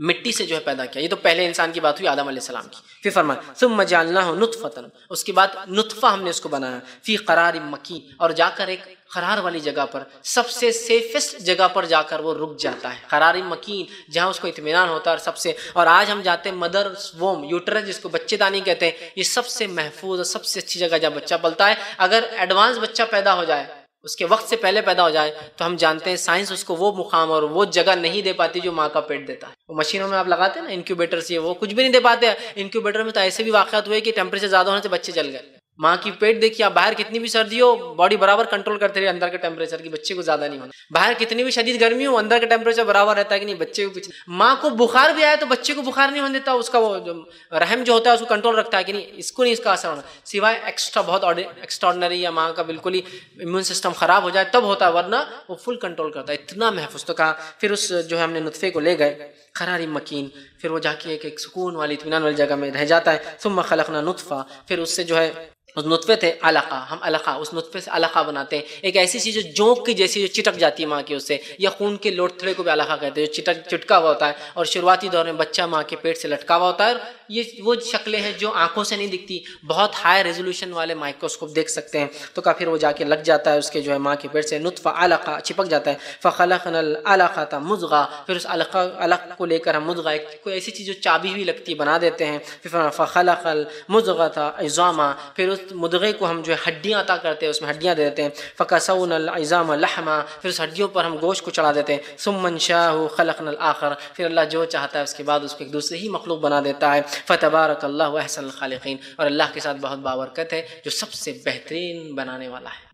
مٹی سے جو ہے پیدا کیا۔ یہ تو پہلے انسان کی بات ہوئی آدم علیہ السلام کی۔ پھر فرمایا ثم جعلناه نطفة، اس کے بعد نطفہ ہم نے اس کو بنایا، فی قرار مکین، اور جا کر ایک قرار والی جگہ پر، سب سے سیفسٹ جگہ پر جا کر وہ رک جاتا ہے، قرار مکین جہاں اس کو اطمینان ہوتا ہے، اور سب سے، اور آج ہم جاتے ہیں مدر ووم، یوٹرس جس کو بچے دانی کہتے ہیں، یہ سب سے محفوظ اور سب سے اچھی جگہ جہاں بچہ پلتا ہے۔ اگر ایڈوانس بچہ پیدا ہو جائے، اس کے وقت سے پہلے پیدا ہو جائے، تو ہم جانتے ہیں سائنس اس کو وہ مقام اور وہ جگہ نہیں دے پاتی جو ماں کا پیٹ دیتا ہے۔ وہ مشینوں میں آپ لگاتے ہیں نا انکیوبیٹر سے، وہ کچھ بھی نہیں دے پاتے۔ انکیوبیٹر میں تو ایسے بھی واقعات ہوئے کہ ٹیمپریچر زیادہ ہونے سے بچے جل گئے۔ ماں کی پیٹ دیکھیے آپ، باہر کتنی بھی سردی ہو باڈی برابر کنٹرول کرتے رہے اندر کے ٹیمپریچر کی، بچے کو زیادہ نہیں ہونا۔ باہر کتنی بھی شدید گرمی ہو اندر کا ٹیمپریچر برابر رہتا ہے کہ نہیں، بچے کو کچھ۔ ماں کو بخار بھی آئے تو بچے کو بخار نہیں ہونے دیتا، اس کا وہ جو رحم جو ہوتا ہے اس کو کنٹرول رکھتا ہے کہ نہیں، اس کو نہیں اس کا اثر ہونا، سوائے ایکسٹرا بہت ایکسٹراڈنری یا ماں کا بالکل ہی امیون سسٹم خراب ہو جائے تب ہوتا ہے، ورنہ وہ فل کنٹرول کرتا ہے، اتنا محفوظ۔ تو کہا پھر اس جو ہے ہم نے نطفے کو لے گئے قرار مکین، پھر وہ جا کے ایک سکون والی اطمینان والی جگہ میں رہ جاتا ہے۔ ثم خلقنا نطفہ، پھر اس سے جو ہے اس نطفے تھے علقہ، ہم علقہ، اس نطفے سے علقہ بناتے ہیں، ایک ایسی چیز جو جونک کی جیسی جو چٹک جاتی ہے ماں کی، اس سے، یا خون کے لوتھڑے کو بھی علقہ کہتے ہیں جو چٹکا ہوا ہوتا ہے، اور شروعاتی دور میں بچہ ماں کے پیٹ سے لٹکا ہوا ہوتا ہے۔ یہ وہ شکلیں ہیں جو آنکھوں سے نہیں دکھتی، بہت ہائی ریزولوشن والے مائکروسکوپ دیکھ سکتے ہیں۔ تو کا پھر وہ جا کے لگ جاتا ہے اس کے جو ہے ماں کے پیٹ سے، نطفہ علقہ چپک جاتا ہے۔ فخلقنا العلقۃ مضغہ، پھر اس علقہ کو لے کر ہم مضغہ، کوئی ایسی چیز جو چابی ہوئی لگتی ہے بنا دیتے ہیں۔ پھر فخلق المضغۃ عظاما، پھر اس مضغے کو ہم جو ہے ہڈیاں عطا کرتے ہیں، اس میں ہڈیاں دے دیتے ہیں۔ فکسونا العظام لحما، پھر اس ہڈیوں پر ہم گوشت کو چڑھا دیتے ہیں۔ ثم انشاءہ خلقنا الآخر، پھر اللہ جو چاہتا ہے اس کے بعد اس کو ایک دوسری ہی مخلوق بنا دیتا ہے۔ فتبارک اللہ احسن الخالقین، اور اللہ کے ساتھ بہت بابرکت ہے جو سب سے بہترین بنانے والا ہے۔